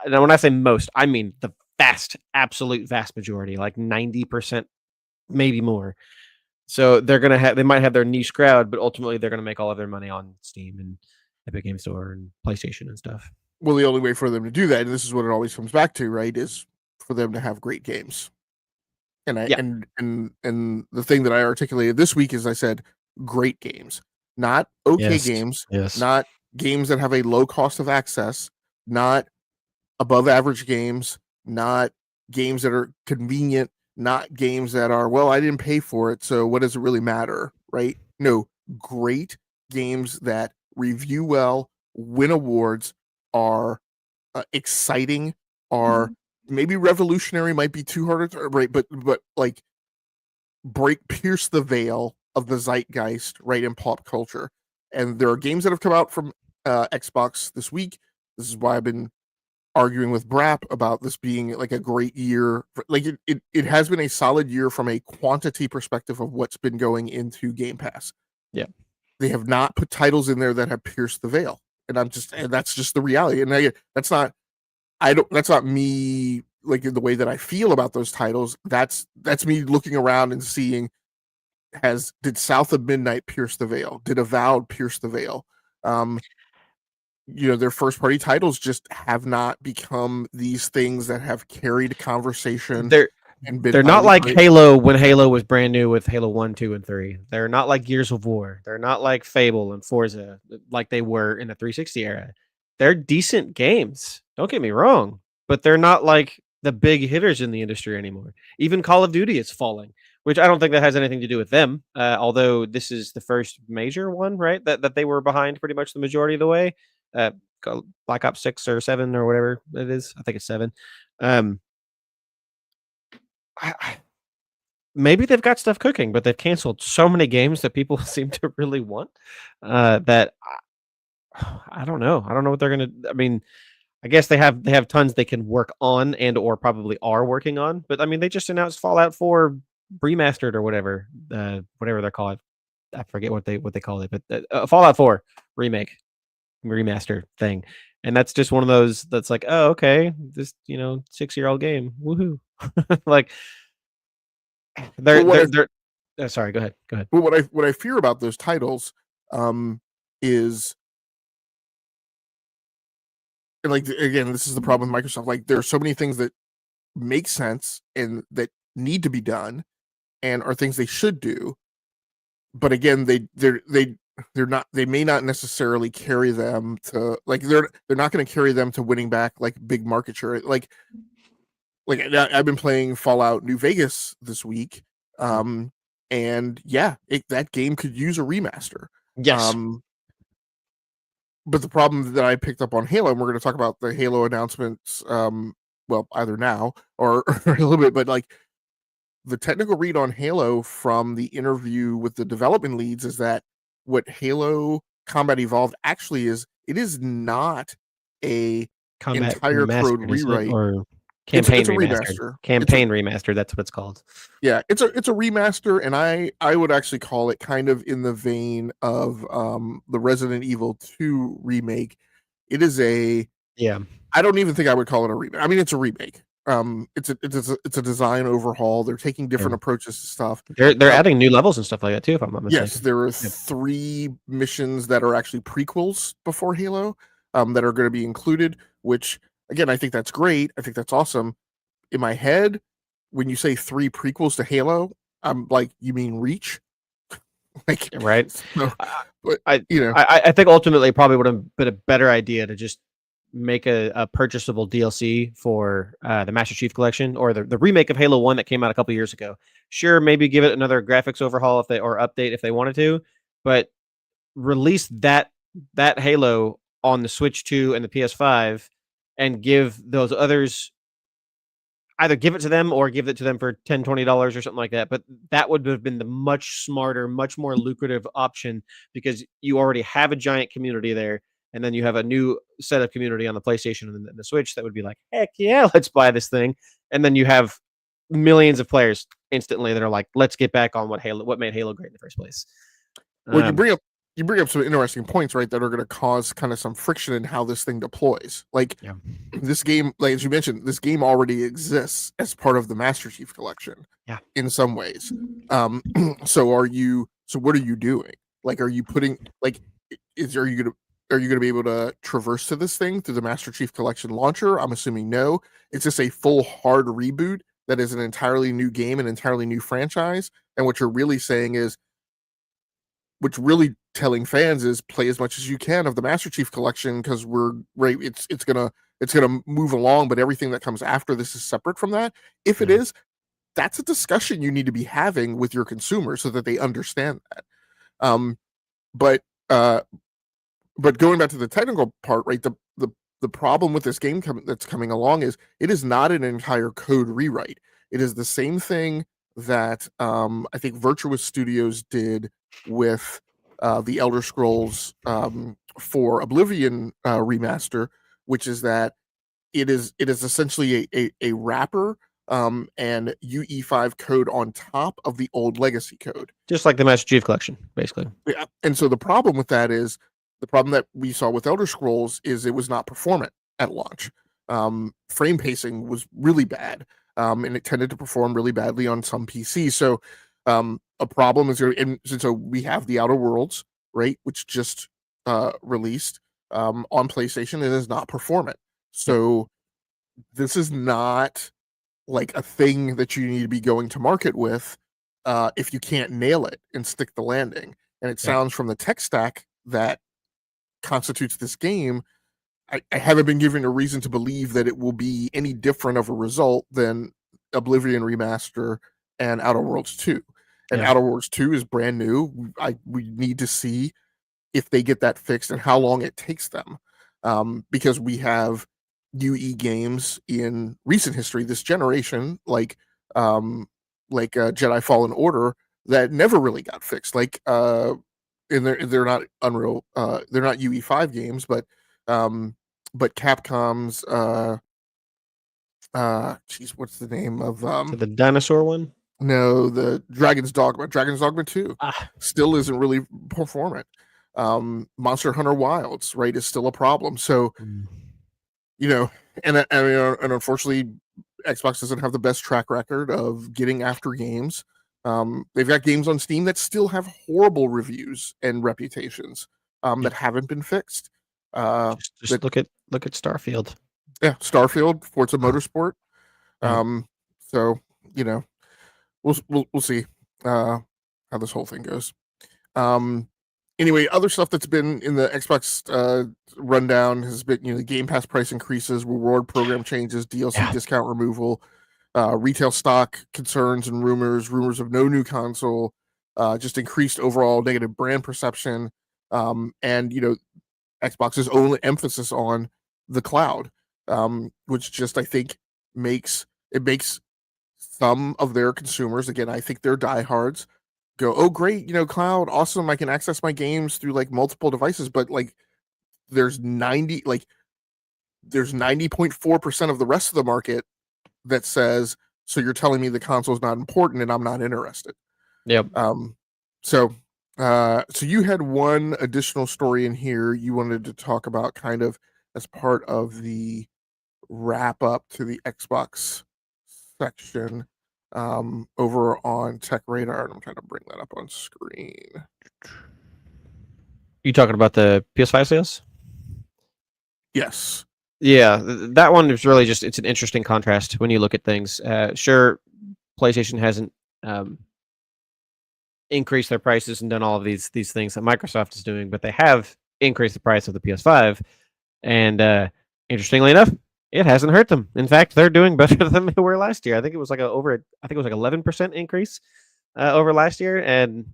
Now, when I say most, I mean the absolute vast majority, like 90%, maybe more. So they might have their niche crowd, but ultimately they're gonna make all of their money on Steam and Epic Game Store and PlayStation and stuff. Well, the only way for them to do that, and this is what it always comes back to, right, is for them to have great games. And and the thing that I articulated this week is I said great games, not okay games, not games that have a low cost of access, not above average games, not games that are convenient, not games that are, well, I didn't pay for it, so what does it really matter, right? No, great games that review well, win awards, are exciting, are maybe revolutionary, might be too hard to, right? But like pierce the veil of the zeitgeist, right, in pop culture. And there are games that have come out from Xbox this week. This is why I've been arguing with Brap about this being like a great year. Like it has been a solid year from a quantity perspective of what's been going into Game Pass. Yeah. They have not put titles in there that have pierced the veil. And that's just the reality. And that's not me like in the way that I feel about those titles. That's me looking around and seeing, did South of Midnight pierce the veil? Did Avowed pierce the veil? Their first party titles just have not become these things that have carried conversation. They're not like Halo when Halo was brand new with Halo 1, 2, and 3. They're not like Gears of War. They're not like Fable and Forza like they were in the 360 era. They're decent games. Don't get me wrong, but they're not like the big hitters in the industry anymore. Even Call of Duty is falling, which I don't think that has anything to do with them. Although this is the first major one, right? That they were behind pretty much the majority of the way. Black Ops 6 or 7 or whatever it is. I think it's 7. Maybe they've got stuff cooking, but they've canceled so many games that people seem to really want that I don't know. I don't know what they're gonna. I mean, I guess they have tons they can work on and or probably are working on. But I mean, they just announced Fallout 4 remastered or whatever they're called. I forget what they call it, but Fallout 4 remaster thing, and that's just one of those that's like, oh, okay, this 6-year-old game, woohoo! Like they're sorry, go ahead. Well, what I fear about those titles is, and like again, this is the problem with Microsoft. Like there are so many things that make sense and that need to be done and are things they should do, but again, they may not necessarily carry them to, like, they're not going to carry them to winning back like big market share. Like I've been playing Fallout New Vegas this week, and yeah, that game could use a remaster. Yes. But the problem that I picked up on Halo, and we're going to talk about the Halo announcements, well, either now or a little bit, but like the technical read on Halo from the interview with the development leads is that what Halo Combat Evolved actually is. It is not a Combat entire code Remastered, isn't it? rewrite. Or It's Campaign a Remastered? remaster. Campaign Remastered, that's what it's called. Yeah, it's a remaster, and I would actually call it kind of in the vein of the Resident Evil 2 remake. It is a Yeah. I don't even think I would call it a remake. I mean, it's a remake. It's a design overhaul. They're taking different approaches to stuff. They're adding new levels and stuff like that too, if I'm not mistaken. Yes, there are 3 missions that are actually prequels before Halo, that are going to be included. Which again, I think that's great. I think that's awesome. In my head, when you say 3 prequels to Halo, I'm like, you mean Reach? Like, right? So, but I think ultimately it probably would have been a better idea to just make a purchasable DLC for the Master Chief Collection or the remake of Halo 1 that came out a couple years ago. Sure, maybe give it another graphics overhaul or update if they wanted to, but release that Halo on the Switch 2 and the PS5 and give those others, either give it to them or give it to them for $10, $20 or something like that. But that would have been the much smarter, much more lucrative option, because you already have a giant community there. And then you have a new set of community on the PlayStation and the Switch that would be like, heck yeah, let's buy this thing. And then you have millions of players instantly that are like, let's get back on what made Halo great in the first place. Well, you bring up some interesting points, right, that are going to cause kind of some friction in how this thing deploys. Like, this game, like as you mentioned, this game already exists as part of the Master Chief Collection. Yeah. In some ways. So what are you doing? Like, are you putting like are you gonna be able to traverse to this thing through the Master Chief Collection launcher? I'm assuming no. It's just a full hard reboot that is an entirely new game, an entirely new franchise. And what you're really saying is, what's really telling fans is, play as much as you can of the Master Chief Collection, because it's gonna move along, but everything that comes after this is separate from that. If it is, that's a discussion you need to be having with your consumers so that they understand that. But going back to the technical part, right? The problem with this game that's coming along is, it is not an entire code rewrite. It is the same thing that I think Virtuous Studios did with the Elder Scrolls for Oblivion remaster, which is that it is essentially a wrapper and UE5 code on top of the old legacy code. Just like the Master Chief Collection, basically. Yeah. And so the problem with that is, the problem that we saw with Elder Scrolls is it was not performant at launch. Frame pacing was really bad, and it tended to perform really badly on some PCs. So a problem is, and so we have the Outer Worlds, right, which just released on PlayStation, and is not performant. So this is not like a thing that you need to be going to market with if you can't nail it and stick the landing. And it sounds from the tech stack that constitutes this game, I haven't been given a reason to believe that it will be any different of a result than Oblivion Remaster and Outer Worlds 2. And Outer Worlds 2 is brand new. We need to see if they get that fixed and how long it takes them. Because we have UE games in recent history, this generation, like Jedi Fallen Order, that never really got fixed. Like and they're not Unreal, they're not UE5 games, but Capcom's what's the name of the dinosaur one? No, the Dragon's Dogma 2 still isn't really performant. Monster Hunter Wilds, right, is still a problem. So and unfortunately, Xbox doesn't have the best track record of getting after games. They've got games on Steam that still have horrible reviews and reputations that haven't been fixed. Just look at Starfield. Yeah, Starfield, Forza Motorsport. So we'll see how this whole thing goes. Anyway, other stuff that's been in the Xbox rundown has been, the Game Pass price increases, reward program changes, DLC discount removal, retail stock concerns and rumors of no new console, just increased overall negative brand perception, and Xbox's own emphasis on the cloud, which just, I think, makes some of their consumers, again, I think they're diehards, go, oh great, cloud, awesome, I can access my games through like multiple devices, but like there's 90.4% of the rest of the market that says, so you're telling me the console is not important and I'm not interested. Yep. So you had one additional story in here you wanted to talk about, kind of as part of the wrap up to the Xbox section, over on Tech Radar, and I'm trying to bring that up on screen. You talking about the PS5 sales? Yes. Yeah, that one is really just, it's an interesting contrast when you look at things. Sure, PlayStation hasn't increased their prices and done all of these things that Microsoft is doing, but they have increased the price of the PS5. And interestingly enough, it hasn't hurt them. In fact, they're doing better than they were last year. I think it was like 11% increase over last year, and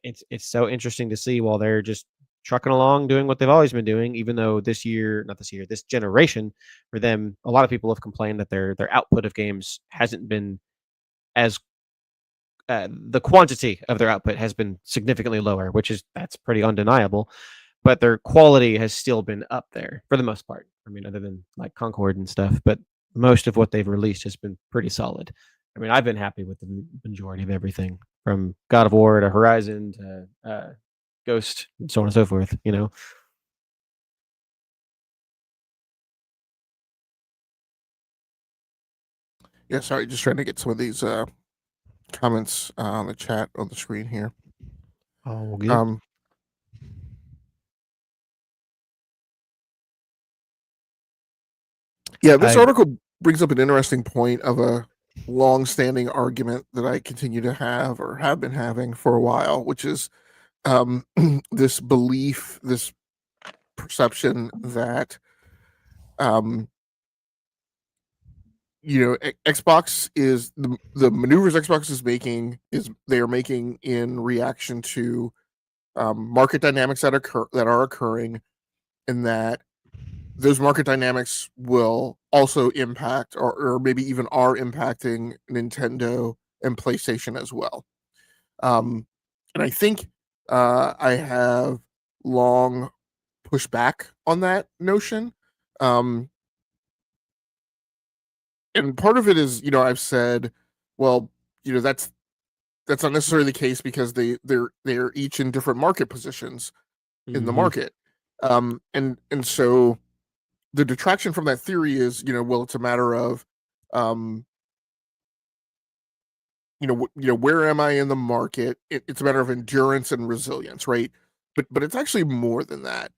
it's so interesting to see while they're just trucking along doing what they've always been doing. Even though this generation, for them, a lot of people have complained that their output of games hasn't been as the quantity of their output has been significantly lower, that's pretty undeniable. But their quality has still been up there for the most part. I mean, other than like Concord and stuff, but most of what they've released has been pretty solid. I mean, I've been happy with the majority of everything, from God of War to Horizon to Ghost, and so on and so forth. Yeah, sorry, just trying to get some of these comments on the chat on the screen here. Oh, good. Yeah, this article brings up an interesting point of a long-standing argument that I continue to have, or have been having for a while, which is this belief, this perception that Xbox is the maneuvers Xbox is making, is they are making in reaction to market dynamics that are occurring, and that those market dynamics will also impact, or maybe even are impacting, Nintendo and PlayStation as well. And I think I have long pushed back on that notion. And part of it is, I've said, well, that's not necessarily the case, because they're each in different market positions in the market. And so the detraction from that theory is, well, it's a matter of, where am I in the market? It's a matter of endurance and resilience, right? But it's actually more than that,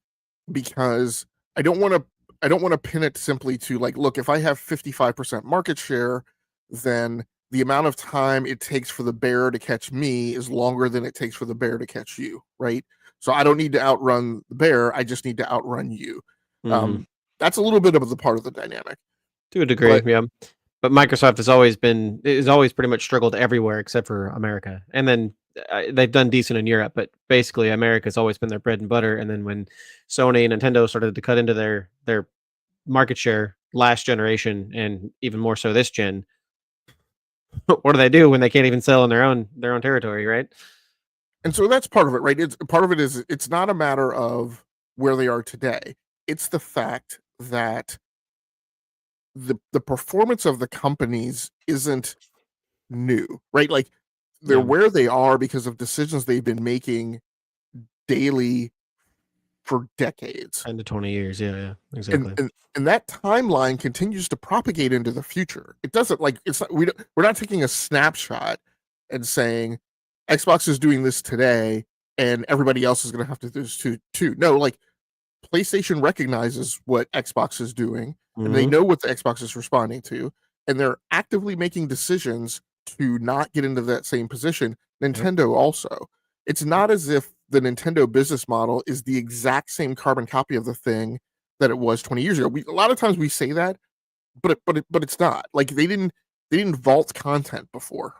because I don't want to pin it simply to, like, look, if I have 55% market share, then the amount of time it takes for the bear to catch me is longer than it takes for the bear to catch you, right? So I don't need to outrun the bear, I just need to outrun you. That's a little bit of the part of the dynamic. To a degree, yeah. But Microsoft has always pretty much struggled everywhere except for America. And then they've done decent in Europe, but basically America's always been their bread and butter. And then when Sony and Nintendo started to cut into their market share last generation, and even more so this gen, what do they do when they can't even sell in their own territory, right? And so that's part of it, right? Part of it is, it's not a matter of where they are today. It's the fact that the performance of the companies isn't new, right? Like, they're where they are because of decisions they've been making daily for decades. 10 to 20 years, yeah, exactly. And that timeline continues to propagate into the future. It doesn't, like, it's not, we're not taking a snapshot and saying Xbox is doing this today and everybody else is going to have to do this too. No, like, PlayStation recognizes what Xbox is doing, and they know what the Xbox is responding to, and they're actively making decisions to not get into that same position. Nintendo also. It's not as if the Nintendo business model is the exact same carbon copy of the thing that it was 20 years ago. A lot of times we say that, but it's not. Like, they didn't vault content before,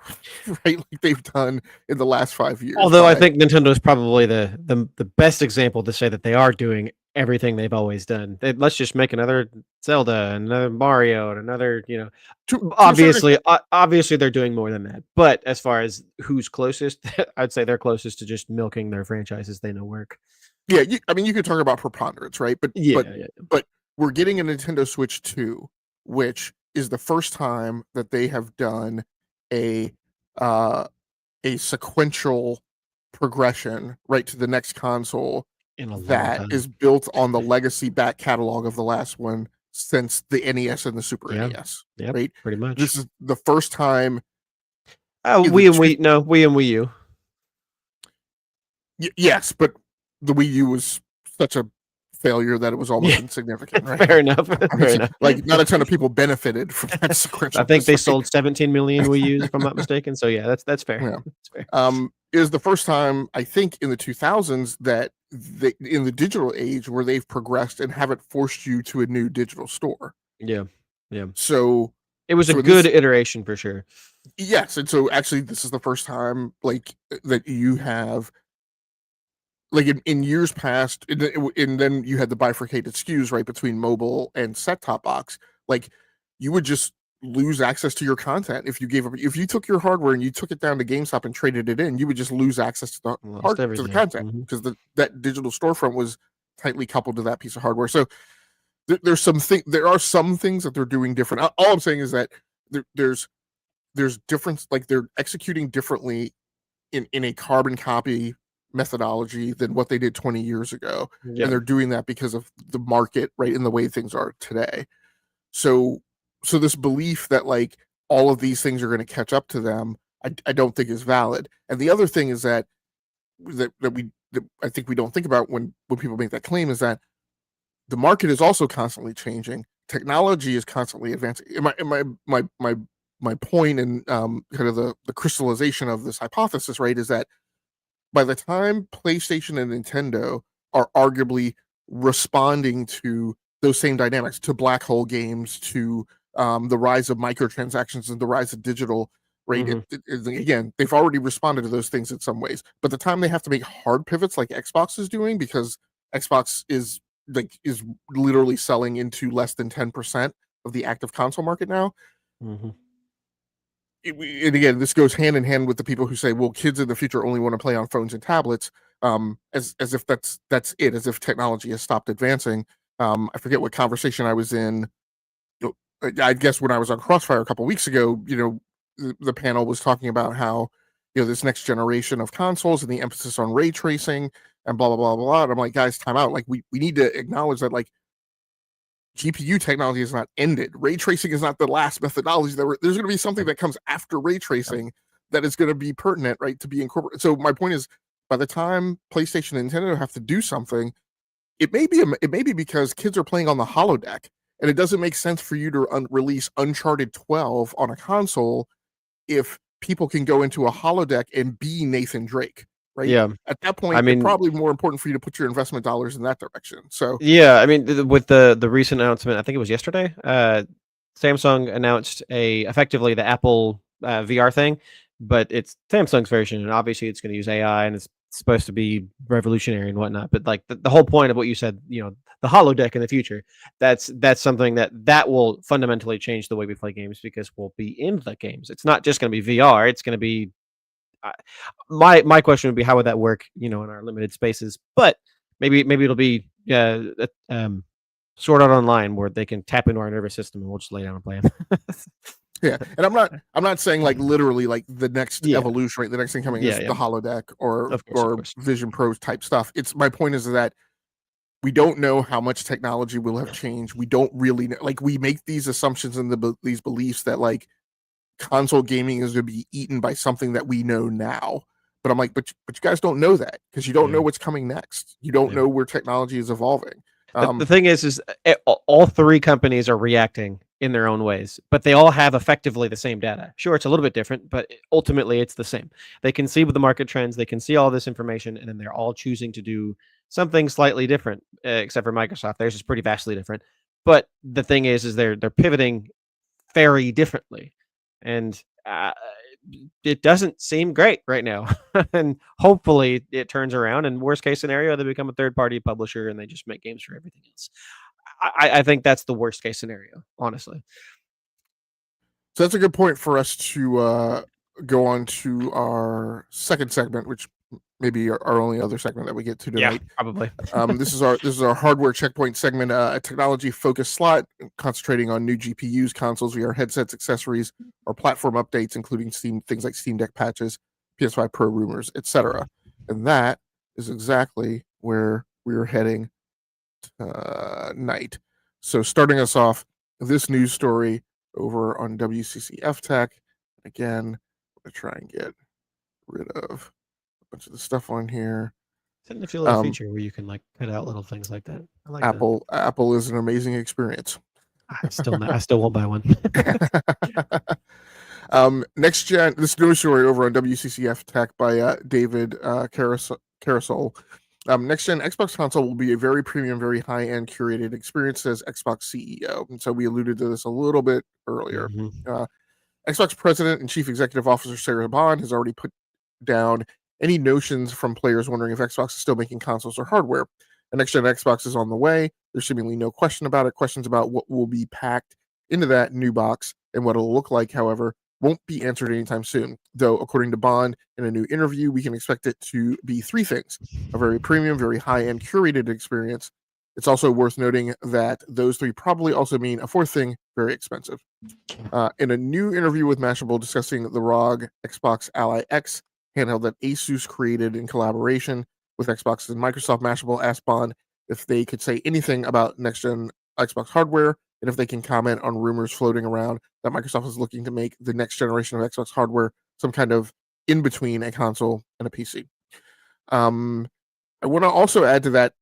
right? Like they've done in the last 5 years. Although I think Nintendo is probably the best example to say that they are doing everything they've always done. Let's just make another Zelda, another Mario, and another, to a certain obviously, extent. obviously they're doing more than that. But as far as who's closest, I'd say they're closest to just milking their franchises they know work. Yeah, I mean, you could talk about preponderance, right? Yeah, yeah, But we're getting a Nintendo Switch 2, which is the first time that they have done a uh, a sequential progression right to the next console in a long that time. is built on the legacy back catalog of the last one since the NES and the Super Yeah, NES, yep, right? pretty much. This is the first time in the We and two. we no, we and Wii U. Yes, but the Wii U was such a failure that it was almost Yeah, insignificant, right? fair enough. I mean, Fair enough. like not a ton of people benefited from that I think sequentialness, they right? sold 17 million Wii U's, if I'm not mistaken. So yeah, that's fair. Yeah. That's fair. It was the first time I think in the 2000s that in the digital age where they've progressed and haven't forced you to a new digital store. Yeah, yeah. So, It was a so in good this, iteration for sure. yes, and so actually this is the first time like that you have like in years past, and then you had the bifurcated SKUs right between mobile and set top box. Like you would just lose access to your content if you gave up. If you took your hardware and you took it down to GameStop and traded it in, you would just lose access to Lost to the everything. content because that digital storefront was tightly coupled to that piece of hardware. So there are some things that they're doing different. All I'm saying is that there's difference. Like they're executing differently in a carbon copy methodology than what they did 20 years ago, Yeah. and they're doing that because of the market, right, in the way things are today. So this belief that like all of these things are going to catch up to them, I don't think is valid. And the other thing is that I think we don't think about when people make that claim is that the market is also constantly changing. Technology is constantly advancing. My point and kind of the crystallization of this hypothesis, right, is that by the time PlayStation and Nintendo are arguably responding to those same dynamics, to black hole games, to the rise of microtransactions and the rise of digital, right? Again, they've already responded to those things in some ways. But the time they have to make hard pivots like Xbox is doing, because Xbox is literally selling into less than 10% of the active console market now. And again, this goes hand in hand with the people who say, "Well, kids in the future only want to play on phones and tablets," as if that's it, as if technology has stopped advancing. I forget what conversation I was in. I guess when I was on Crossfire a couple weeks ago, the panel was talking about how this next generation of consoles and the emphasis on ray tracing and blah blah blah blah. And I'm like, guys, time out. Like we need to acknowledge that like GPU technology is not ended. Ray tracing is not the last methodology. There's going to be something that comes after ray tracing that is going to be pertinent, right, to be incorporated. So my point is, by the time PlayStation and Nintendo have to do something, it may be because kids are playing on the holodeck, and it doesn't make sense for you to release Uncharted 12 on a console if people can go into a holodeck and be Nathan Drake, right? Yeah. At that I point, it's mean, probably more important for you to put your investment dollars in that direction. So yeah, I mean, with the recent announcement, I think it was yesterday, Samsung announced effectively the Apple VR thing, but it's Samsung's version, and obviously it's going to use AI, and it's supposed to be revolutionary and whatnot. But like the whole point of what you said, the holodeck in the future, that's something that will fundamentally change the way we play games because we'll be in the games. It's not just going to be VR; it's going to be my question would be how would that work, in our limited spaces? But maybe it'll be Sword Art Online where they can tap into our nervous system and we'll just lay down and play them. yeah, and I'm not saying like literally like the next Yeah, evolution, right? The next thing coming yeah, is yeah. the holodeck Of course. Vision Pro type stuff. It's my point is that we don't know how much technology will have changed. We don't really know. Like we make these assumptions and these beliefs that like console gaming is going to be eaten by something that we know now. But I'm like, but you guys don't know that because you don't know Yeah, what's coming next. You don't yeah. know where technology is evolving. The thing is all three companies are reacting in their own ways, but they all have effectively the same data. Sure, it's a little bit different, but ultimately it's the same. They can see with the market trends, they can see all this information, and then they're all choosing to do something slightly different, except for Microsoft. Theirs is pretty vastly different. But the thing is they're pivoting very differently, and it doesn't seem great right now. And hopefully it turns around. And worst case scenario, they become a third party publisher and they just make games for everything else. I think that's the worst case scenario, honestly. So that's a good point for us to go on to our second segment, which maybe our only other segment that we get to tonight. Yeah, probably. This is our hardware checkpoint segment, a technology focused slot concentrating on new GPUs, consoles, VR headsets, accessories, or platform updates, including things like Steam Deck patches, PS5 Pro rumors, etc. And that is exactly where we are heading tonight. So starting us off, this news story over on WCCF Tech. Again, I'm gonna try and get rid of a bunch of the stuff on here. Send a little feature where you can like cut out little things like that. I like Apple is an amazing experience. I still won't buy one. NextGen, this news story over on WCCF Tech by David Caisson. NextGen Xbox console will be a very premium, very high-end curated experience, says Xbox CEO. And so we alluded to this a little bit earlier. Xbox President and Chief Executive Officer Sarah Bond has already put down any notions from players wondering if Xbox is still making consoles or hardware. The next gen Xbox is on the way. There's seemingly no question about it. Questions about what will be packed into that new box and what it'll look like, however, won't be answered anytime soon. Though, according to Bond in a new interview, we can expect it to be three things: a very premium, very high-end curated experience. It's also worth noting that those three probably also mean a fourth thing: very expensive. In a new interview with Mashable discussing the ROG Xbox Ally X handheld that Asus created in collaboration with Xbox and Microsoft, Mashable asked Bond if they could say anything about next-gen Xbox hardware and if they can comment on rumors floating around that Microsoft is looking to make the next generation of Xbox hardware some kind of in between a console and a PC. I want to also add to that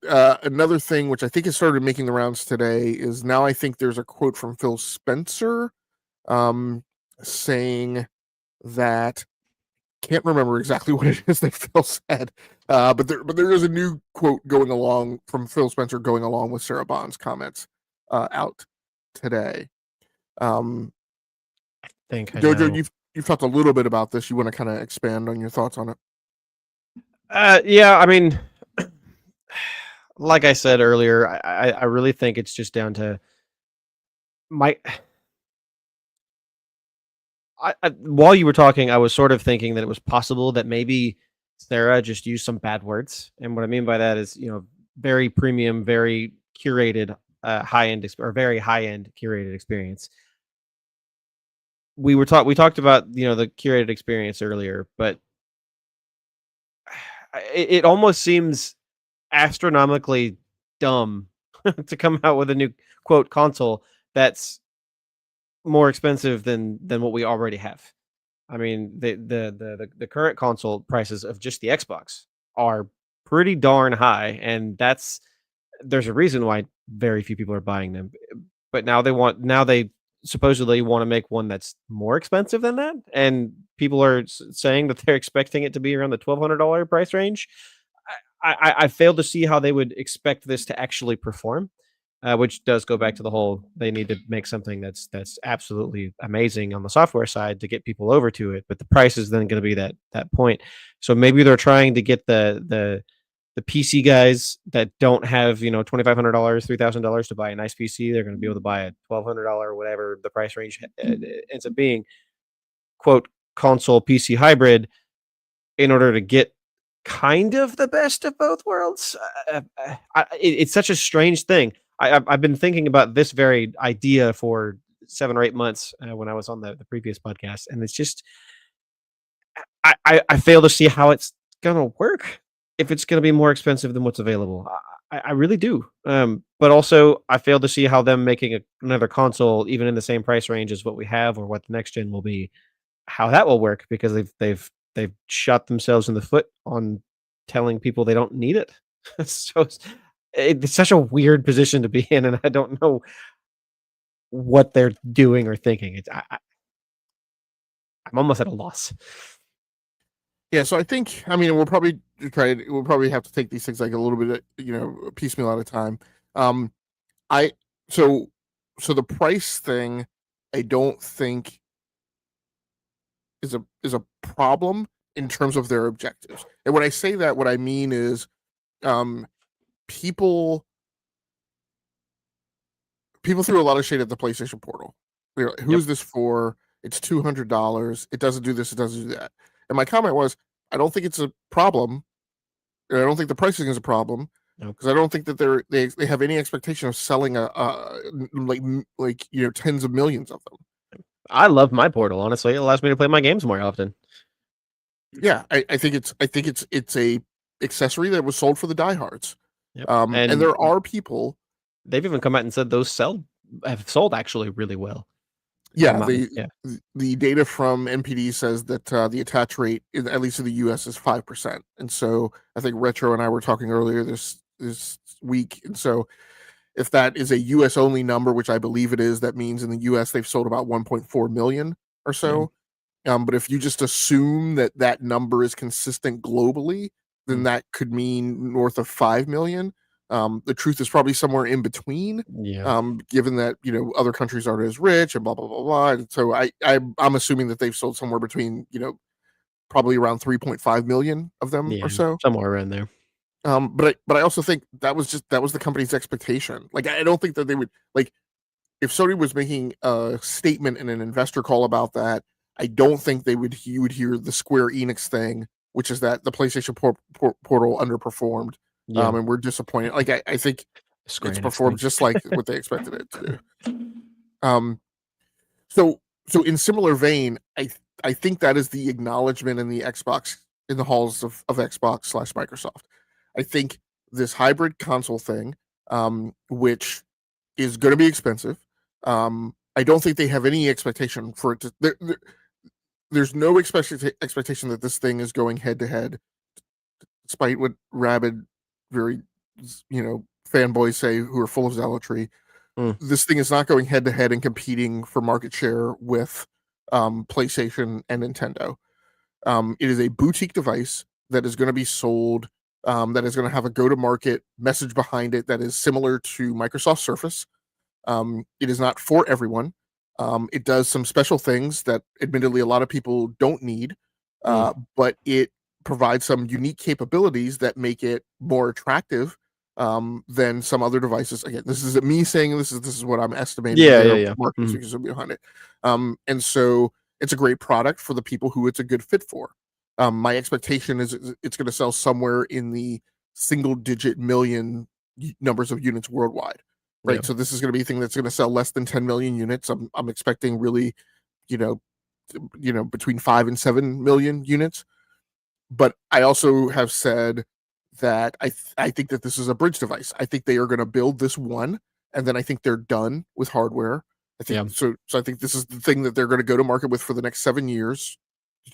another thing which I think has started making the rounds today is now I think there's a quote from Phil Spencer saying that, can't remember exactly what it is that Phil said, but there is a new quote going along from Phil Spencer going along with Sarah Bond's comments out today. I think Dojo, you've talked a little bit about this. You want to kind of expand on your thoughts on it? Yeah, I mean, like I said earlier, I really think it's just down to my. While you were talking, I was sort of thinking that it was possible that maybe Sarah just used some bad words, and what I mean by that is, very premium, very curated, high end or very high end curated experience. We talked about the curated experience earlier, but it almost seems astronomically dumb to come out with a new quote console that's more expensive than what we already have. I mean, the current console prices of just the Xbox are pretty darn high, and there's a reason why very few people are buying them. But now they supposedly want to make one that's more expensive than that, and people are saying that they're expecting it to be around the $1,200 price range. I fail to see how they would expect this to actually perform, which does go back to the whole they need to make something that's absolutely amazing on the software side to get people over to it, but the price is then going to be that point. So maybe they're trying to get the PC guys that don't have $2,500, $3,000 to buy a nice PC. They're going to be able to buy a $1,200, whatever the price range ends up being, quote console PC hybrid, in order to get kind of the best of both worlds. It's such a strange thing. I've been thinking about this very idea for 7 or 8 months when I was on the previous podcast, and it's just I fail to see how it's gonna work if it's gonna be more expensive than what's available. I really do. But also I fail to see how them making another console, even in the same price range as what we have or what the next gen will be, how that will work, because they've shot themselves in the foot on telling people they don't need it. So it's such a weird position to be in, and I don't know what they're doing or thinking. I'm almost at a loss. Yeah, so I think, I mean, we'll probably have to take these things like a little bit, piecemeal at a time. I so the price thing, I don't think is a problem in terms of their objectives. And when I say that, what I mean is um, people threw a lot of shade at the PlayStation Portal. They're like, Yep. who's this for? It's $200. It doesn't do this. It doesn't do that. And my comment was, I don't think it's a problem. I don't think the pricing is a problem Nope. because I don't think that they have any expectation of selling like tens of millions of them. I love my Portal, honestly. It allows me to play my games more often. Yeah, I think it's a accessory that was sold for the diehards. Yep. And there are people. They've even come out and said those have sold actually really well. Yeah, Yeah. the data from NPD says that the attach rate, at least in the US, is 5%. And so I think Retro and I were talking earlier this week. And so if that is a US only number, which I believe it is, that means in the US they've sold about 1.4 million or so. But if you just assume that that number is consistent globally, then that could mean north of 5 million. The truth is probably somewhere in between. Yeah. Given that other countries aren't as rich and blah blah blah blah. And so I'm assuming that they've sold somewhere between probably around 3.5 million of them or so. Somewhere around there. But I also think that was the company's expectation. Like I don't think that they would like if Sony was making a statement in an investor call about that. I don't think you would hear the Square Enix thing, which is that the PlayStation Portal underperformed. Yeah. And we're disappointed. Like I think Square it's Enix performed thing. just like what they expected it to do. So in similar vein, I think that is the acknowledgement in the Xbox in the halls of Xbox / Microsoft. I think this hybrid console thing, which is going to be expensive. I don't think they have any expectation for it to. There's no expectation that this thing is going head to head, despite what rabid, very fanboys say who are full of zealotry. This thing is not going head to head and competing for market share with PlayStation and Nintendo. It is a boutique device that is going to be sold, that is going to have a go-to-market message behind it that is similar to Microsoft Surface. It is not for everyone. It does some special things that admittedly a lot of people don't need, but it provides some unique capabilities that make it more attractive than some other devices. Again, this is me saying this is what I'm estimating. Yeah. Marketing speakers behind it. And so it's a great product for the people who it's a good fit for. My expectation is it's going to sell somewhere in the single-digit million numbers of units worldwide. Right. So this is going to be a thing that's going to sell less than 10 million units. I'm expecting really, between 5 and 7 million units. But I also have said that I think that this is a bridge device. I think they are going to build this one, and then I think they're done with hardware. I think so. So I think this is the thing that they're going to go to market with for the next 7 years,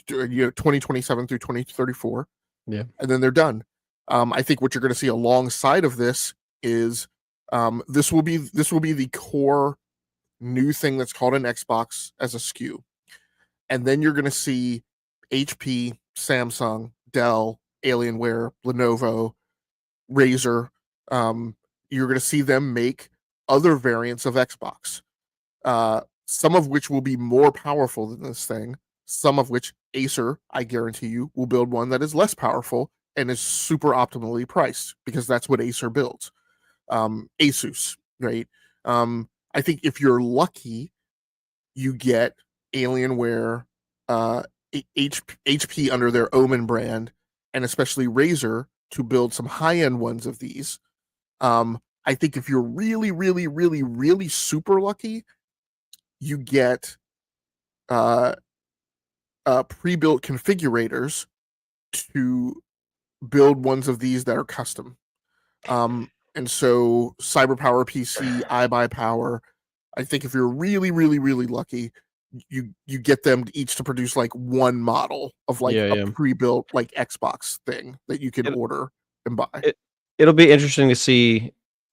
2027 through 2034. Yeah, and then they're done. I think what you're going to see alongside of this is this will be the core new thing that's called an Xbox as a SKU, and then you're going to see HP, Samsung, Dell, Alienware, Lenovo, Razer. You're going to see them make other variants of Xbox, some of which will be more powerful than this thing. Some of which Acer, I guarantee you, will build one that is less powerful and is super optimally priced because that's what Acer builds. Asus, right? I think if you're lucky, you get Alienware, HP under their Omen brand, and especially Razer to build some high-end ones of these. I think if you're really, really, really, really super lucky, you get pre-built configurators to build ones of these that are custom. And so CyberPower PC, iBuyPower, I think if you're really, really, really lucky, you get them each to produce like one model of like a pre-built like Xbox thing that you can order and buy. It'll be interesting to see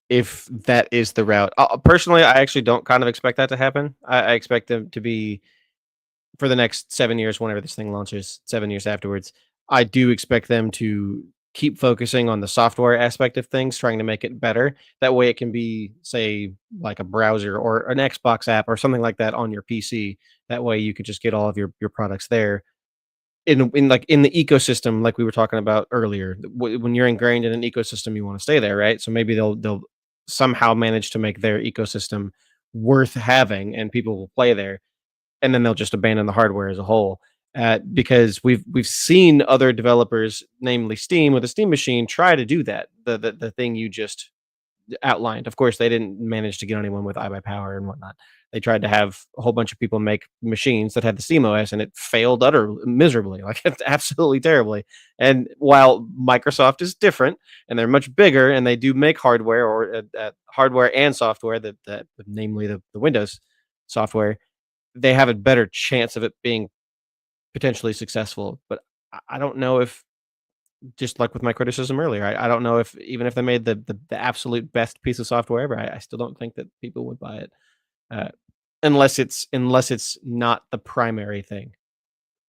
if that is the route. Personally, I actually don't kind of expect that to happen. I expect them to be for the next 7 years, whenever this thing launches, 7 years afterwards. I do expect them to keep focusing on the software aspect of things, trying to make it better. That way it can be, say, like a browser or an Xbox app or something like that on your PC. That way you could just get all of your products there. in like in the ecosystem, like we were talking about earlier, when you're ingrained in an ecosystem, you want to stay there, right? So maybe they'll somehow manage to make their ecosystem worth having, and people will play there, and then they'll just abandon the hardware as a whole. Because we've seen other developers, namely Steam, with a Steam machine, try to do that. The thing you just outlined. Of course, they didn't manage to get anyone with iBuyPower and whatnot. They tried to have a whole bunch of people make machines that had the Steam OS, and it failed utterly miserably, like it's absolutely terribly. And while Microsoft is different, and they're much bigger, and they do make hardware or hardware and software that namely the Windows software, they have a better chance of it being potentially successful. But I don't know if, just like with my criticism earlier, I don't know if even if they made the absolute best piece of software ever, I still don't think that people would buy it, uh, unless it's not the primary thing.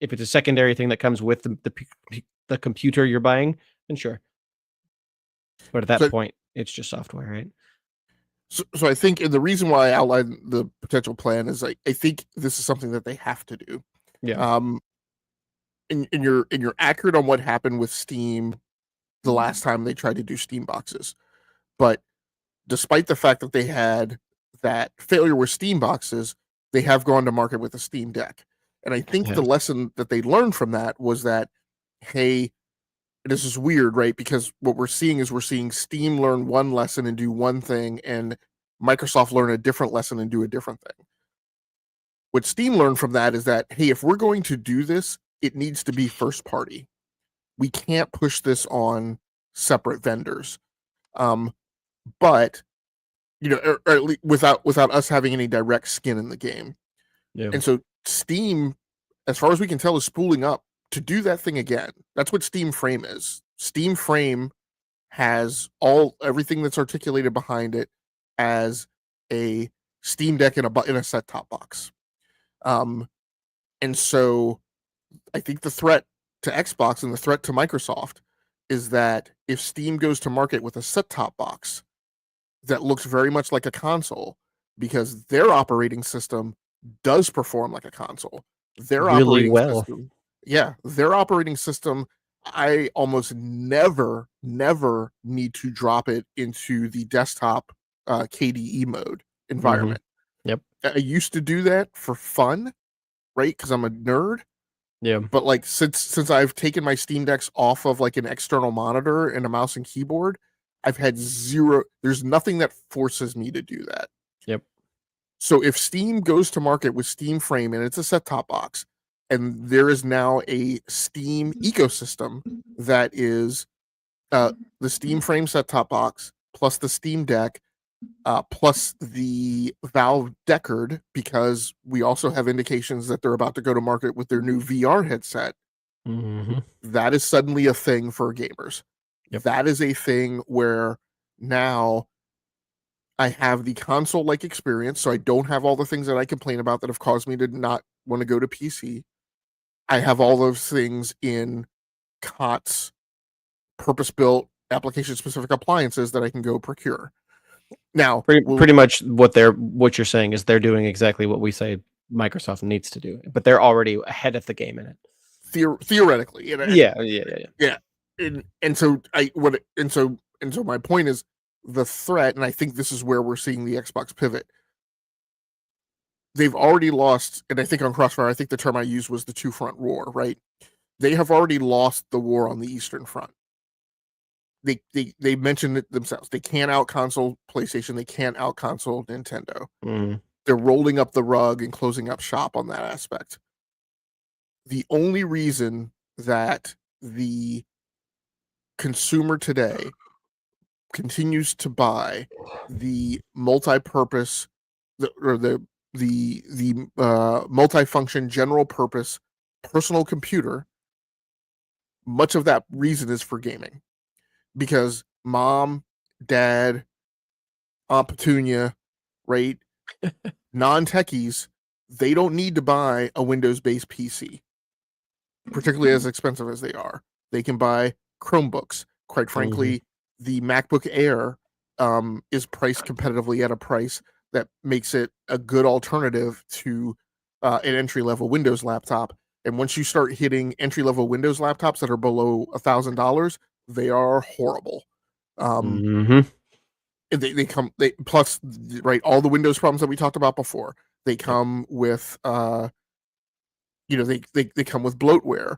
If it's a secondary thing that comes with the computer you're buying, then sure. But at that So, point, it's just software, right? so I think, and the reason why I outlined the potential plan is I think this is something that they have to do. Yeah. Um, and you're accurate on what happened with Steam the last time they tried to do Steam boxes, but despite the fact that they had that failure with Steam boxes, they have gone to market with a Steam Deck. And I think the Yeah. lesson that they learned from that was that, hey, this is weird, right? Because what we're seeing is we're seeing Steam learn one lesson and do one thing, and Microsoft learn a different lesson and do a different thing. What Steam learned from that is that, hey, if we're going to do this, it needs to be first party. We can't push this on separate vendors. But or at least without us having any direct skin in the game. Yeah. And so Steam, as far as we can tell, is spooling up to do that thing again. That's what Steam Frame is. Steam Frame has everything that's articulated behind it as a Steam Deck in a set-top box. And so I think the threat to Xbox and the threat to Microsoft is that if Steam goes to market with a set-top box that looks very much like a console, because their operating system does perform like a console. Their Really operating well. system, their operating system, I almost never need to drop it into the desktop KDE mode environment. Yep. I used to do that for fun, right? Because I'm a nerd. Yeah. But like since I've taken my Steam Decks off of like an external monitor and a mouse and keyboard, I've had zero. There's nothing that forces me to do that. Yep. So if Steam goes to market with Steam Frame and it's a set-top box, and there is now a Steam ecosystem that is the Steam Frame set-top box plus the Steam Deck plus the Valve Deckard, because we also have indications that they're about to go to market with their new VR headset. That is suddenly a thing for gamers. Yep. That is a thing where now I have the console-like experience, so I don't have all the things that I complain about that have caused me to not want to go to PC. I have all those things in COTS, purpose-built, application-specific appliances that I can go procure. Now, pretty much what you're saying is they're doing exactly what we say Microsoft needs to do, but they're already ahead of the game in it. Theoretically, Yeah. And so my point is the threat, and I think this is where we're seeing the Xbox pivot. They've already lost, and I think on Crossfire, I think the term I used was the two-front war, right? They have already lost the war on the Eastern Front. They mentioned it themselves. They can't out-console PlayStation. They can't out-console Nintendo. They're rolling up the rug and closing up shop on that aspect. The only reason that the consumer today continues to buy the multi-purpose or the multi-function general purpose personal computer, much of that reason is for gaming, because mom, dad, Aunt Petunia, right, non-techies, they don't need to buy a Windows-based PC, particularly as expensive as they are. They can buy Chromebooks. Quite frankly, the MacBook Air is priced competitively at a price that makes it a good alternative to an entry-level Windows laptop. And once you start hitting entry-level Windows laptops that are below $1,000, they are horrible. They come plus right, all the Windows problems that we talked about before. They come with they come with bloatware.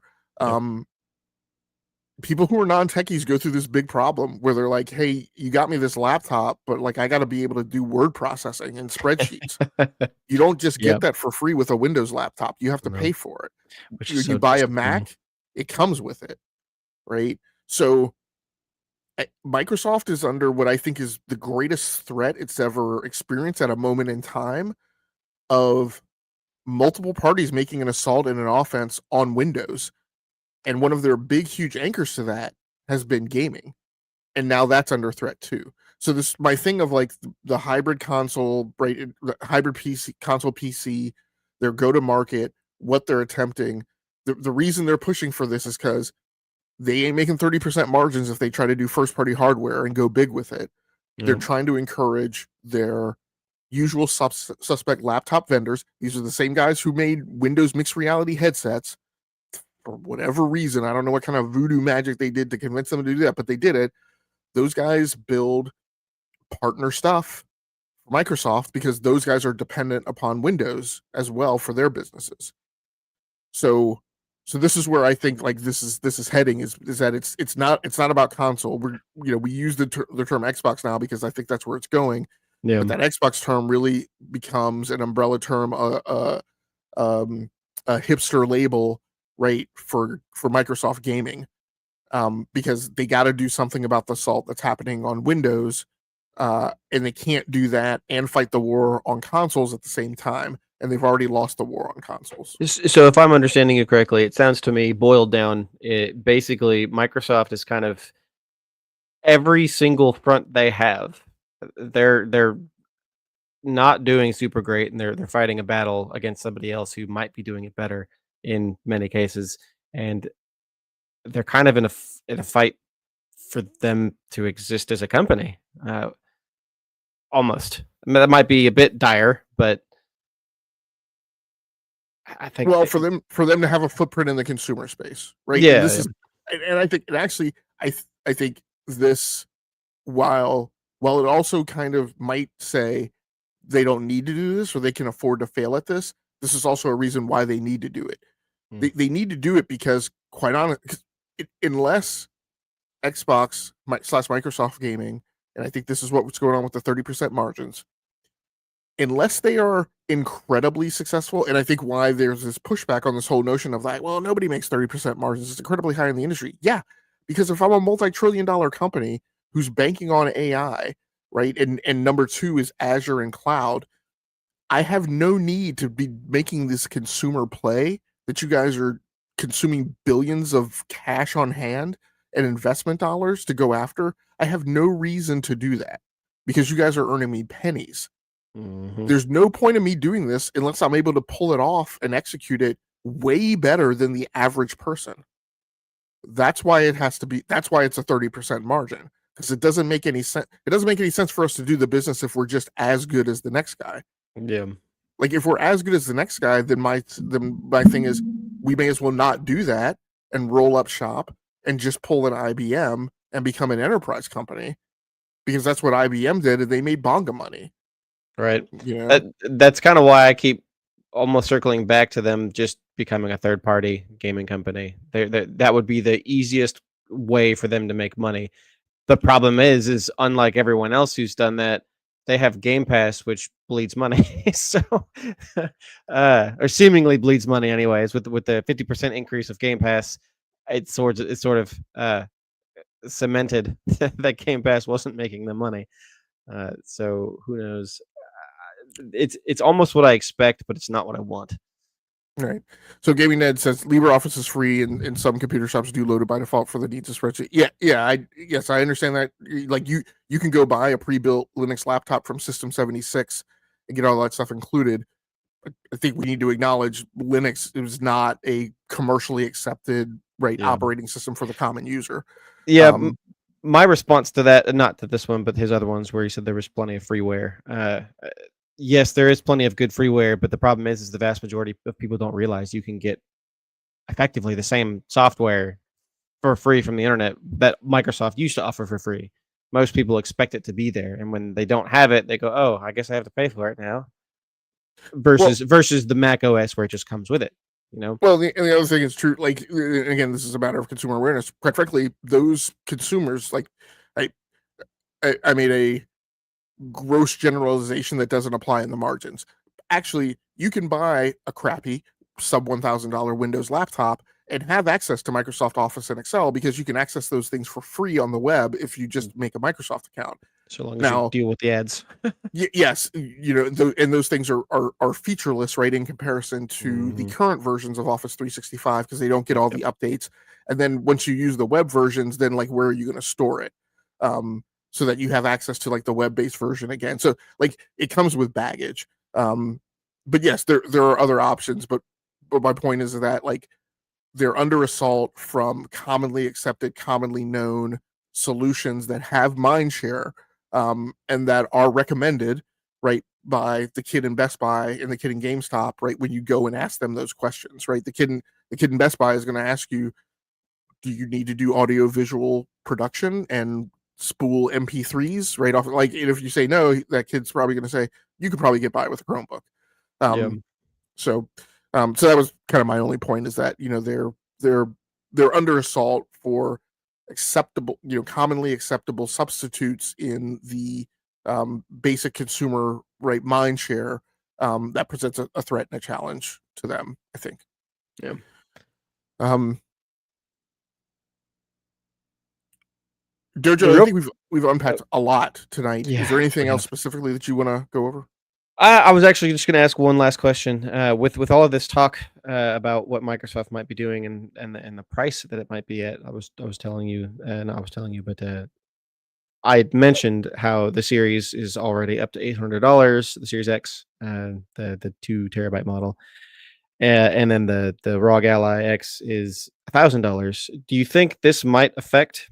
People who are non-techies go through this big problem where they're like, hey, you got me this laptop, but like I got to be able to do word processing and spreadsheets. You don't just get that for free with a Windows laptop. You have to pay for it. Which is You so buy a disappointing. Mac, it comes with it, right? So Microsoft is under what I think is the greatest threat it's ever experienced at a moment in time of multiple parties making an assault and an offense on Windows. And one of their big, huge anchors to that has been gaming. And now that's under threat too. So this my thing of like the hybrid console, right? The hybrid PC console PC, their go-to-market, what they're attempting. The reason they're pushing for this is because they ain't making 30% margins if they try to do first-party hardware and go big with it. They're trying to encourage their usual suspect laptop vendors. These are the same guys who made Windows mixed reality headsets. For whatever reason, I don't know what kind of voodoo magic they did to convince them to do that, but they did it. Those guys build partner stuff for Microsoft because those guys are dependent upon Windows as well for their businesses. So this is where I think like this is heading is that it's not about console. We use the term Xbox now because I think that's where it's going. But that Xbox term really becomes an umbrella term, a hipster label, right, for Microsoft gaming, because they got to do something about the assault that's happening on Windows, and they can't do that and fight the war on consoles at the same time, and they've already lost the war on consoles. So if I'm understanding you correctly, it sounds to me boiled down, basically Microsoft is kind of every single front they have, they're not doing super great, and they're fighting a battle against somebody else who might be doing it better in many cases, and they're kind of in a fight for them to exist as a company, almost. I mean, that might be a bit dire, but I think Well, for them to have a footprint in the consumer space, right? Yeah, And this is, and I think, and actually, I think this, while it also kind of might say they don't need to do this or they can afford to fail at this, this is also a reason why they need to do it. They need to do it because, quite honestly, unless Xbox / Microsoft gaming, and I think this is what's going on with the 30% margins, unless they are incredibly successful, and I think why there's this pushback on this whole notion of like, well, nobody makes 30% margins. It's incredibly high in the industry. Yeah, because if I'm a multi-trillion-dollar company who's banking on AI, right, and number two is Azure and cloud, I have no need to be making this consumer play that you guys are consuming billions of cash on hand and investment dollars to go after. I have no reason to do that because you guys are earning me pennies. There's no point in me doing this unless I'm able to pull it off and execute it way better than the average person. That's why it has to be. That's why it's a 30% margin, because it doesn't make any sense. It doesn't make any sense for us to do the business if we're just as good as the next guy. Yeah. Like if we're as good as the next guy, then my thing is we may as well not do that and roll up shop and just pull an IBM and become an enterprise company, because that's what IBM did, and they made bonga money. Right. You know? That's kind of why I keep almost circling back to them just becoming a third party gaming company. That would be the easiest way for them to make money. The problem is unlike everyone else who's done that, they have Game Pass, which bleeds money. So, or seemingly bleeds money anyways. With the 50% increase of Game Pass, it's sort of cemented that Game Pass wasn't making them money. So who knows? It's almost what I expect, but it's not what I want. Right. So Gaming Ned says LibreOffice is free and some computer shops do load it by default for the needs of spreadsheet. Yeah. I understand that. Like you can go buy a pre-built Linux laptop from System 76 and get all that stuff included. I think we need to acknowledge Linux is not a commercially accepted operating system for the common user. Yeah. My response to that, not to this one, but his other ones where he said there was plenty of freeware. Yes, there is plenty of good freeware, but the problem is the vast majority of people don't realize you can get effectively the same software for free from the internet that Microsoft used to offer for free. Most people expect it to be there, and when they don't have it, they go, "Oh, I guess I have to pay for it now." Well, Versus the Mac OS where it just comes with it, you know? well, and the other thing is true. Like again, this is a matter of consumer awareness. Quite frankly, those consumers, like, I I made a gross generalization that doesn't apply in the margins. Actually, you can buy a crappy sub $1,000 Windows laptop and have access to Microsoft Office and Excel because you can access those things for free on the web if you just make a Microsoft account. So long as you Now, deal with the ads. yes, and those things are featureless, right, in comparison to the current versions of Office 365 because they don't get all the updates. And then once you use the web versions, then like where are you going to store it? So that you have access to like the web-based version again. So like it comes with baggage. But yes, there are other options, but my point is that like they're under assault from commonly accepted, commonly known solutions that have mind share, and that are recommended, right, by the kid in Best Buy and the kid in GameStop, right, when you go and ask them those questions, right? The kid in Best Buy is going to ask you, do you need to do audio visual production and spool MP3s right off? Like, if you say no, that kid's probably going to say, you could probably get by with a Chromebook. Yeah. So, so that was kind of my only point, is that they're under assault for acceptable, commonly acceptable substitutes in the basic consumer right mind share, that presents a threat and a challenge to them, I think. Yeah. Dojo, I think we've unpacked a lot tonight. Yeah, Is there anything we else have. specifically that you want to go over? I was actually just going to ask one last question. With all of this talk about what Microsoft might be doing and the price that it might be at, I was telling you, but I mentioned how the series is already up to $800, the Series X, the 2 terabyte model, and then the ROG Ally X is $1,000. Do you think this might affect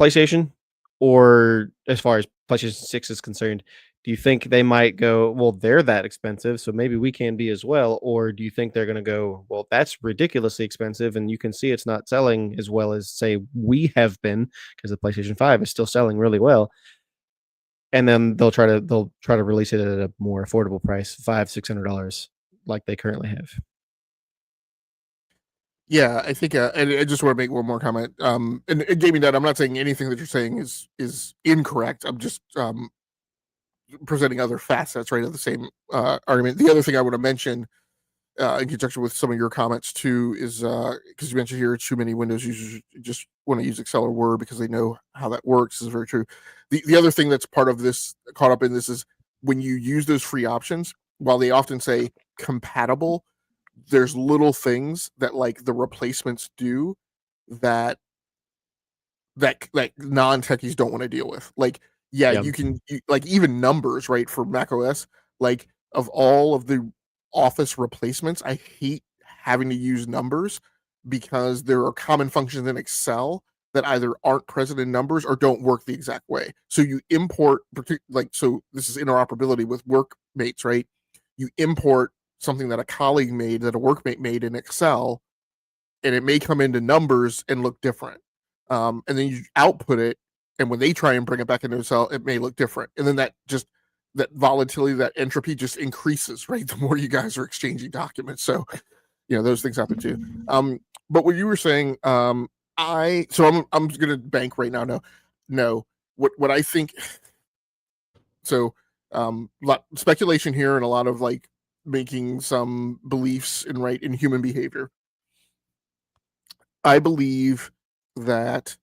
PlayStation, or as far as PlayStation 6 is concerned, do you think they might go, well, they're that expensive, so maybe we can be as well? Or do you think they're going to go, well, that's ridiculously expensive, and you can see it's not selling as well as, say, we have been, because the PlayStation 5 is still selling really well. And then they'll try to release it at a more affordable price, $500-$600, like they currently have. Yeah, I think, and I just want to make one more comment. And Gaming Dad, I'm not saying anything that you're saying is incorrect. I'm just presenting other facets, right, of the same argument. The other thing I want to mention, in conjunction with some of your comments too, is because you mentioned here too many Windows users just want to use Excel or Word because they know how that works. Is very true. The other thing that's part of this, caught up in this, is when you use those free options, while they often say compatible, there's little things that like the replacements do that non-techies don't want to deal with. Like, yeah, Yeah. like even numbers, right, for Mac OS, like of all of the Office replacements, I hate having to use numbers because there are common functions in Excel that either aren't present in numbers or don't work the exact way. So you import, like, so this is interoperability with workmates, right? You import something that a colleague made, that a workmate made in Excel, and it may come into numbers and look different. And then you output it, and when they try and bring it back into Excel, it may look different. And then that volatility, that entropy just increases, right? The more you guys are exchanging documents. So, those things happen too. But what you were saying, I'm gonna bank right now. No, what I think. So, lot speculation here and a lot of like making some beliefs in human behavior. I believe that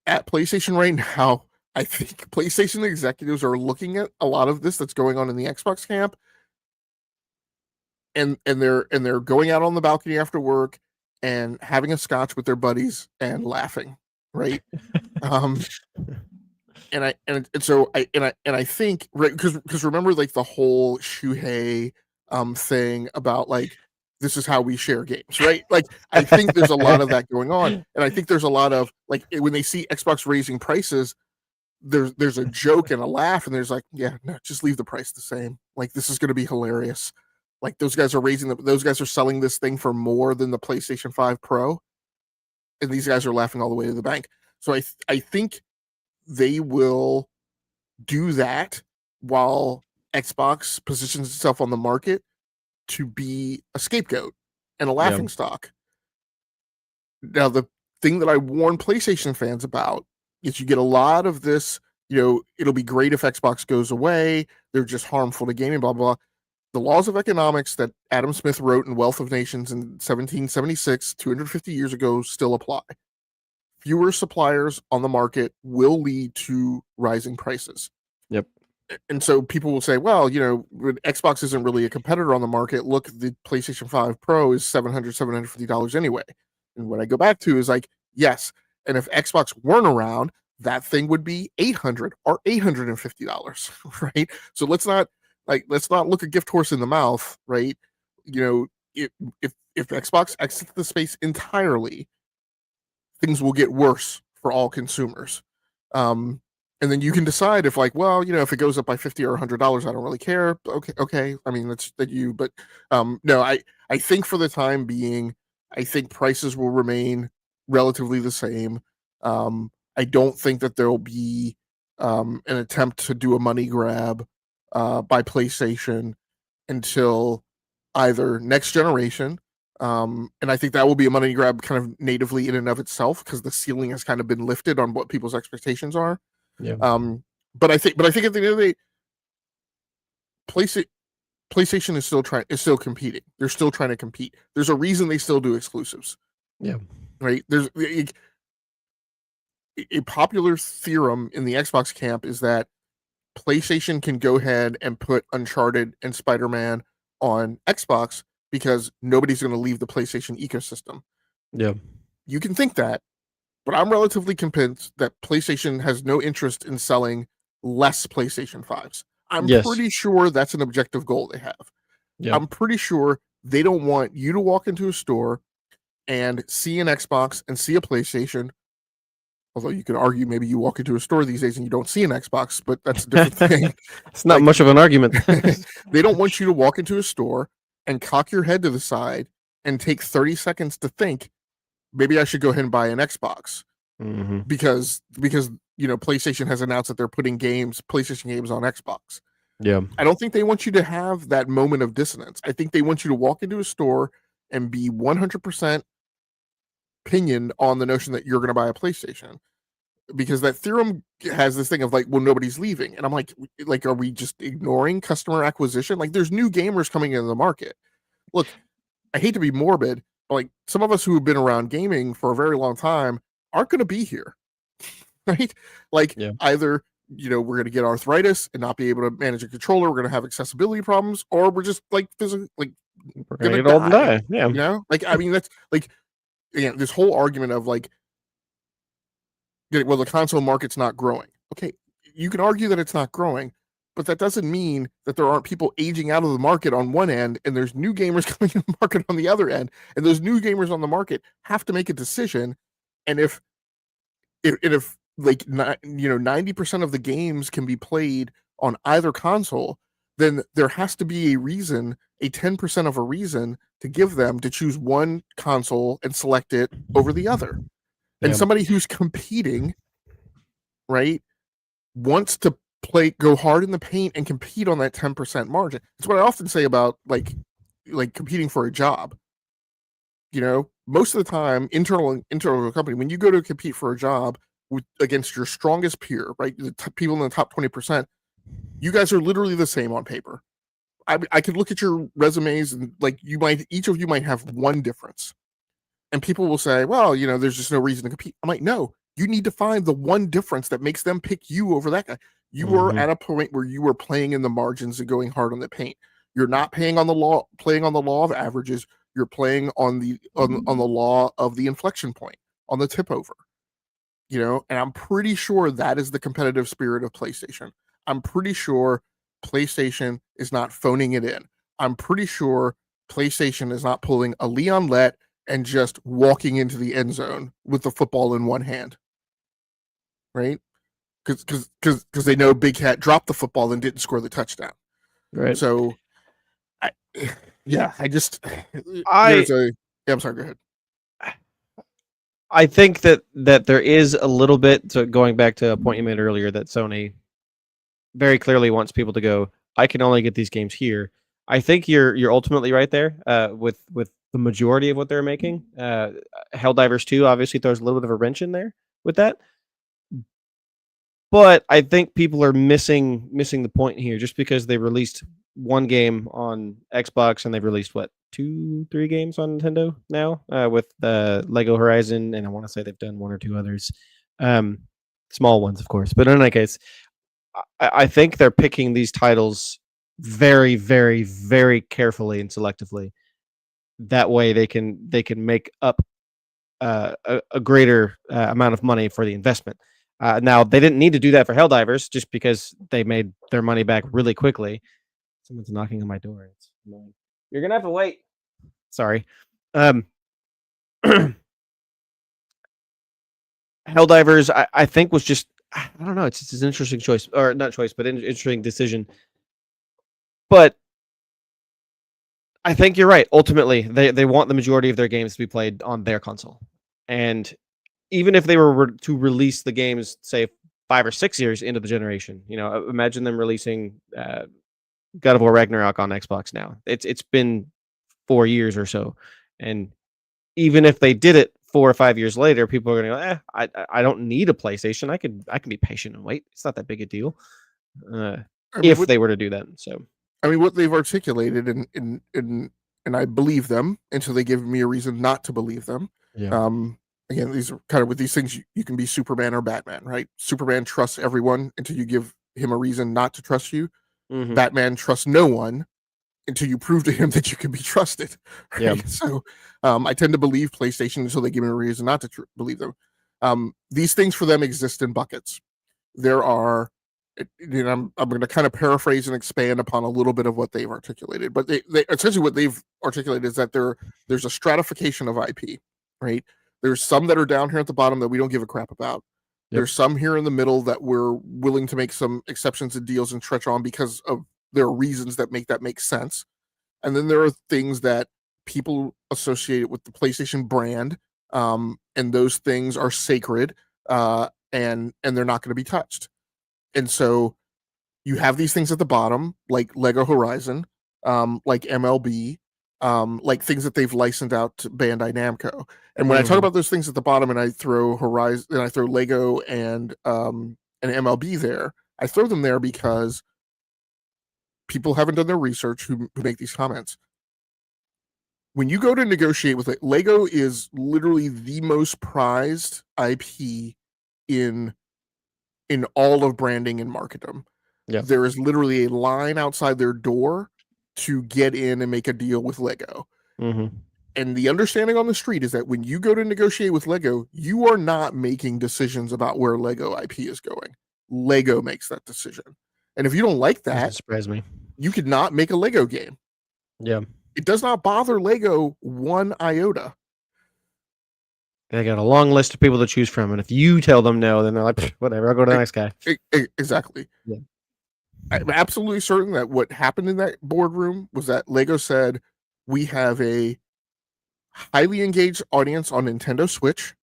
at PlayStation right now, I think PlayStation executives are looking at a lot of this that's going on in the Xbox camp, and they're going out on the balcony after work and having a scotch with their buddies and laughing, right? um, and I think, right, because remember, like, the whole Shuhei thing about like, this is how we share games, right? Like, I think there's a lot of that going on, and I think there's a lot of like, when they see Xbox raising prices, there's a joke and a laugh, and there's like, yeah, no, just leave the price the same. Like, this is going to be hilarious. Like those guys are selling this thing for more than the PlayStation 5 Pro, and these guys are laughing all the way to the bank. So I think they will do that while Xbox positions itself on the market to be a scapegoat and a laughing stock. Now, the thing that I warn PlayStation fans about is you get a lot of this, it'll be great if Xbox goes away. They're just harmful to gaming, blah, blah, blah. The laws of economics that Adam Smith wrote in Wealth of Nations in 1776, 250 years ago, still apply. Fewer suppliers on the market will lead to rising prices. Yep. And so people will say, well, Xbox isn't really a competitor on the market. Look, the PlayStation 5 Pro is $700, $750 anyway. And what I go back to is like, yes. And if Xbox weren't around, that thing would be $800 or $850, right? So let's not look a gift horse in the mouth, right? If Xbox exits the space entirely, things will get worse for all consumers. And then you can decide if if it goes up by $50 or $100, I don't really care. Okay. I mean, that's you. But no, I think for the time being, I think prices will remain relatively the same. I don't think that there will be an attempt to do a money grab by PlayStation until either next generation. And I think that will be a money grab kind of natively in and of itself because the ceiling has kind of been lifted on what people's expectations are. Yeah. But I think at the end of the day, PlayStation is still competing. They're still trying to compete. There's a reason they still do exclusives. Yeah. Right. There's a popular theorem in the Xbox camp is that PlayStation can go ahead and put Uncharted and Spider-Man on Xbox because nobody's going to leave the PlayStation ecosystem. Yeah. You can think that, but I'm relatively convinced that PlayStation has no interest in selling less PlayStation 5s. I'm pretty sure that's an objective goal they have. Yeah. I'm pretty sure they don't want you to walk into a store and see an Xbox and see a PlayStation. Although you could argue maybe you walk into a store these days and you don't see an Xbox, but that's a different thing. It's not much of an argument. They don't want you to walk into a store and cock your head to the side and take 30 seconds to think, maybe I should go ahead and buy an Xbox. Mm-hmm. Because PlayStation has announced that they're putting PlayStation games on Xbox. Yeah. I don't think they want you to have that moment of dissonance. I think they want you to walk into a store and be 100% opinion on the notion that you're going to buy a PlayStation. Because that theorem has this thing of like, well, nobody's leaving. And I'm like, are we just ignoring customer acquisition? Like, there's new gamers coming into the market. Look, I hate to be morbid, but like some of us who have been around gaming for a very long time aren't going to be here, right? Like either, we're going to get arthritis and not be able to manage a controller. We're going to have accessibility problems, or we're just like physically, like we're going to get old and die. Yeah. I mean, that's like, again, this whole argument of like, well, the console market's not growing. Okay. You can argue that it's not growing, but that doesn't mean that there aren't people aging out of the market on one end and there's new gamers coming in the market on the other end. And those new gamers on the market have to make a decision. And if like 90% of the games can be played on either console, then there has to be a reason, a 10% of a reason to give them to choose one console and select it over the other. And somebody who's competing, right, wants to go hard in the paint and compete on that 10% margin. It's what I often say about like competing for a job. Most of the time, internal to a company, when you go to compete for a job against your strongest peer, right, the people in the top 20%, you guys are literally the same on paper. I could look at your resumes and like each of you might have one difference. And people will say, well, there's just no reason to compete. I'm like, no, you need to find the one difference that makes them pick you over that guy. You are at a point where you are playing in the margins and going hard on the paint. You're not playing on the law of averages. You're playing on the law of the inflection point, on the tip over. And I'm pretty sure that is the competitive spirit of PlayStation. I'm pretty sure PlayStation is not phoning it in. I'm pretty sure PlayStation is not pulling a Leon Lett and just walking into the end zone with the football in one hand, right? Because they know Big Cat dropped the football and didn't score the touchdown. Right. So Yeah, I just I I'm sorry, go ahead. I think that there is a little bit, so going back to a point you made earlier, that Sony very clearly wants people to go, I can only get these games here. I think you're ultimately right there with the majority of what they're making. Helldivers 2 obviously throws a little bit of a wrench in there with that. But I think people are missing the point here just because they released one game on Xbox and they've released what, 2, 3 games on Nintendo now with Lego Horizon, and I want to say they've done one or two others, um, small ones, of course. But in any case, I think they're picking these titles very, very, very carefully and selectively. That way, they can make up a greater amount of money for the investment. Now, they didn't need to do that for Helldivers just because they made their money back really quickly. Someone's knocking on my door. It's annoying. You're gonna have to wait. Sorry. Um, Helldivers, I think was just, I don't know. It's an interesting choice, or not choice, but interesting decision. But I think you're right. Ultimately, they want the majority of their games to be played on their console, and even if they were to release the games, say 5 or 6 years into the generation, imagine them releasing God of War Ragnarok on Xbox now. It's been 4 years or so, and even if they did it 4 or 5 years later, people are going to go, I don't need a PlayStation. I can be patient and wait. It's not that big a deal. If they were to do that, so. I mean, what they've articulated, and I believe them until they give me a reason not to believe them. Yeah. Again, these are kind of with these things, you can be Superman or Batman, right? Superman trusts everyone until you give him a reason not to trust you. Mm-hmm. Batman trusts no one until you prove to him that you can be trusted. Right? Yeah. So I tend to believe PlayStation until they give me a reason not to believe them. These things for them exist in buckets. There are, I'm going to kind of paraphrase and expand upon a little bit of what they've articulated, but they essentially what they've articulated is that there's a stratification of IP, right? There's some that are down here at the bottom that we don't give a crap about. Yep. There's some here in the middle that we're willing to make some exceptions and deals and stretch on because of there are reasons that make sense. And then there are things that people associate with the PlayStation brand, and those things are sacred, and they're not going to be touched. And so you have these things at the bottom, like Lego Horizon, like MLB, like things that they've licensed out to Bandai Namco. And when I talk about those things at the bottom, and I throw Horizon, and I throw Lego and MLB there, I throw them there because people haven't done their research who make these comments. When you go to negotiate with it, Lego is literally the most prized IP in all of branding and marketing. Yep. There is literally a line outside their door to get in and make a deal with Lego. Mm-hmm. And the understanding on the street is that when you go to negotiate with Lego, you are not making decisions about where Lego IP is going. Lego makes that decision. And if you don't like that, doesn't surprise me. You could not make a Lego game. Yeah. It does not bother Lego one iota. They got a long list of people to choose from, and if you tell them no, then they're like, whatever, I'll go to the next guy. Exactly. Yeah. I'm absolutely certain that what happened in that boardroom was that Lego said, we have a highly engaged audience on Nintendo Switch.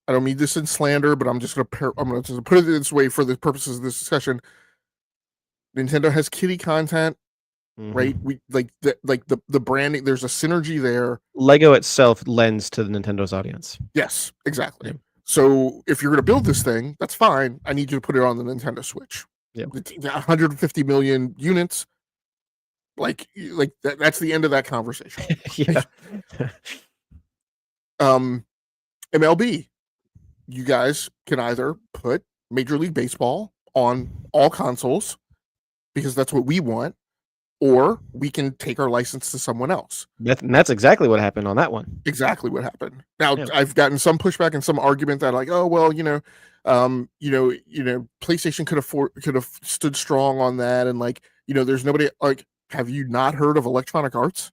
I don't mean this in slander, but I'm going to put it this way for the purposes of this discussion. Nintendo has kiddie content, right? We like the branding. There's a synergy there. Lego itself lends to the Nintendo's audience. Yes, exactly. Yeah. So if you're going to build this thing, that's fine. I need you to put it on the Nintendo Switch. Yeah, 150 million units. Like that's the end of that conversation. Yeah. MLB, you guys can either put Major League Baseball on all consoles because that's what we want, or we can take our license to someone else. That's exactly what happened on that one. Exactly what happened. Now, yeah. I've gotten some pushback and some argument that like, oh well, PlayStation could have stood strong on that, and like, there's nobody like. Have you not heard of Electronic Arts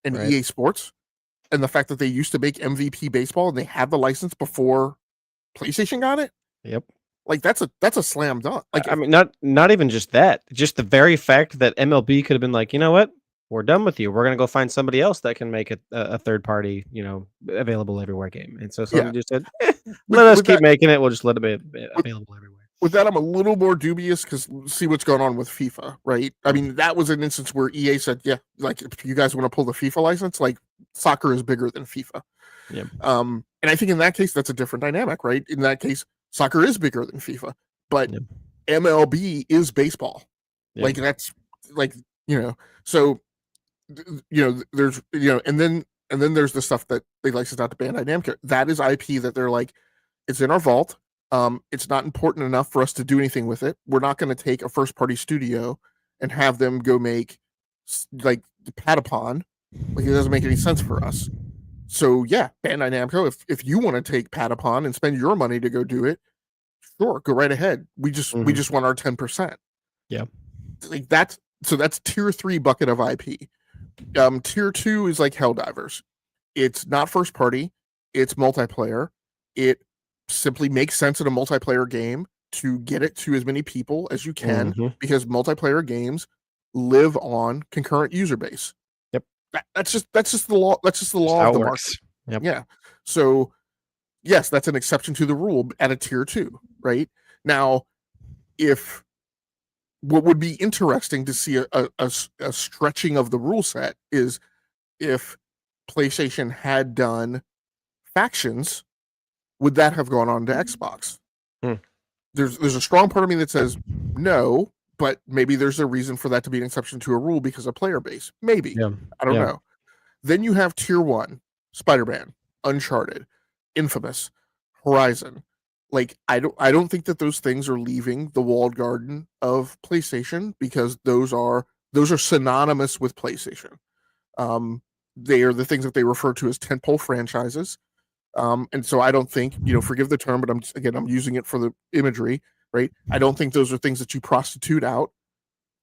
and EA Sports and the fact that they used to make MVP baseball and they had the license before PlayStation got it? Yep. Like that's a slam dunk. Like I mean, not even just that. Just the very fact that MLB could have been like, you know what, we're done with you. We're gonna go find somebody else that can make a third party, available everywhere game. And so yeah, Sony just said, with let us with keep that making it. We'll just let it be with, available everywhere. with that I'm a little more dubious because see what's going on with FIFA, right? I Mm. mean, that was an instance where EA said, yeah, like if you guys want to pull the FIFA license, like soccer is bigger than FIFA. Yeah. And I think in that case, that's a different dynamic, right? In that case, soccer is bigger than FIFA, but Yeah. MLB is baseball. Yeah. Like that's like, so there's and then there's the stuff that they license out to Bandai Namco. That is IP that they're like, it's in our vault. It's not important enough for us to do anything with it. We're not going to take a first party studio and have them go make like Patapon. Like it doesn't make any sense for us. So yeah, Bandai Namco, if you want to take Patapon and spend your money to go do it, sure, go right ahead. We just want our 10%. Yeah. Like that's tier 3 bucket of IP. Tier 2 is like Helldivers. It's not first party, it's multiplayer. It simply makes sense in a multiplayer game to get it to as many people as you can because multiplayer games live on concurrent user base. Yep. That's just the law. That's just the law how of it the works. market. Yep. Yeah. So yes, that's an exception to the rule at a tier 2, right? Now, if what would be interesting to see a stretching of the rule set is if PlayStation had done factions, would that have gone on to Xbox? Hmm. There's a strong part of me that says no, but maybe there's a reason for that to be an exception to a rule because of player base. Maybe. Yeah. I don't Yeah. know. Then you have tier 1, Spider-Man, Uncharted, Infamous, Horizon. Like I don't think that those things are leaving the walled garden of PlayStation because those are synonymous with PlayStation. They are the things that they refer to as tentpole franchises. And so I don't think, forgive the term, but I'm using it for the imagery, right? I don't think those are things that you prostitute out,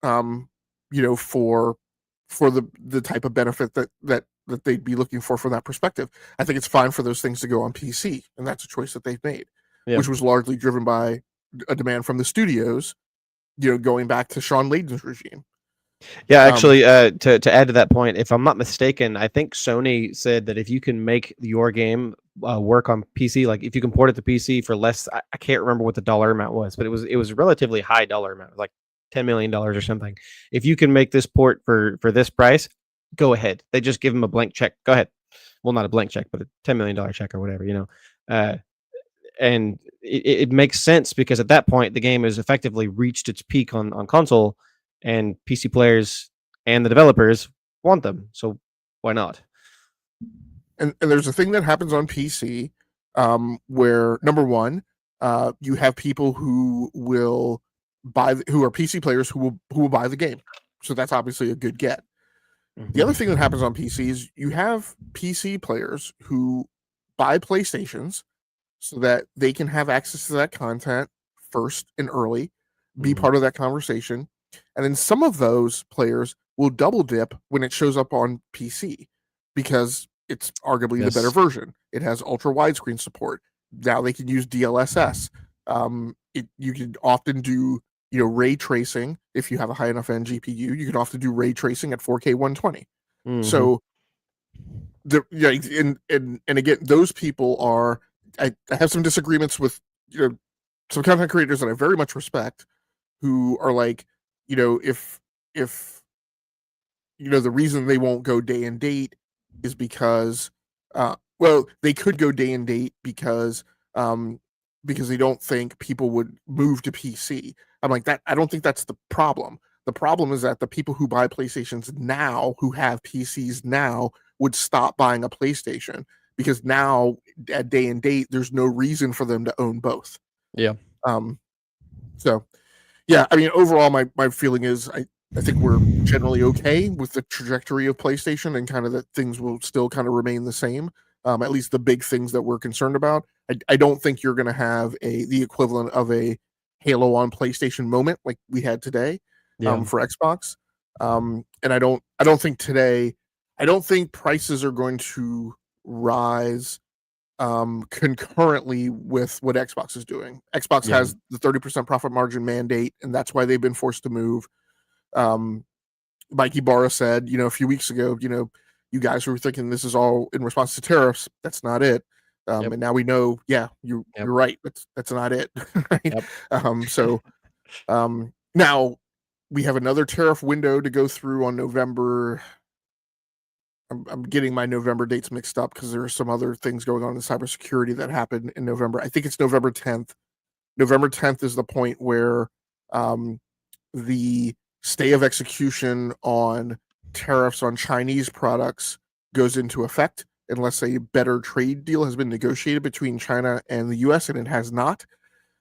for the type of benefit that they'd be looking for from that perspective. I think it's fine for those things to go on PC, and that's a choice that they've made, Yeah. which was largely driven by a demand from the studios, going back to Sean Layden's regime. Yeah, actually, to add to that point, if I'm not mistaken, I think Sony said that if you can make your game work on PC, like if you can port it to PC for less, I can't remember what the dollar amount was, but it was a relatively high dollar amount, like $10 million or something. If you can make this port for this price, go ahead. They just give them a blank check. Go ahead. Well, not a blank check, but a $10 million check or whatever, and it makes sense because at that point the game has effectively reached its peak on console, and PC players and the developers want them. So why not? And there's a thing that happens on PC, where number one, you have people who will who are PC players who will buy the game. So that's obviously a good get. The other thing that happens on PC is you have PC players who buy PlayStations so that they can have access to that content first and early, be part of that conversation. And then some of those players will double dip when it shows up on PC because it's arguably the better Yes. version. It has ultra widescreen support. Now they can use DLSS. You can often do ray tracing if you have a high enough end GPU. You can often do ray tracing at 4K 120. So and again, those people are. I have some disagreements with some content creators that I very much respect, who are like, if the reason they won't go day and date is because well, they could go day and date because they don't think people would move to PC. I'm like that. I don't think that's the problem. The problem is that the people who buy PlayStations now, who have PCs now, would stop buying a PlayStation because now at day and date, there's no reason for them to own both. Yeah. So yeah, I mean, overall, my feeling is I think we're generally okay with the trajectory of PlayStation and kind of that things will still kind of remain the same. At least the big things that we're concerned about. I don't think you're going to have the equivalent of a Halo on PlayStation moment like we had today for Xbox. And I don't think today. I don't think prices are going to rise concurrently with what Xbox is doing. Xbox Yeah. has the 30% profit margin mandate, and that's why they've been forced to move. Mike Ibarra said, a few weeks ago, you guys were thinking this is all in response to tariffs. That's not it. Yep. And now we know, you're right. That's not it. Right. Yep. So now we have another tariff window to go through on November. I'm getting my November dates mixed up because there are some other things going on in cybersecurity that happened in November. I think it's November 10th. November 10th is the point where the stay of execution on tariffs on Chinese products goes into effect unless a better trade deal has been negotiated between China and the US, and it has not.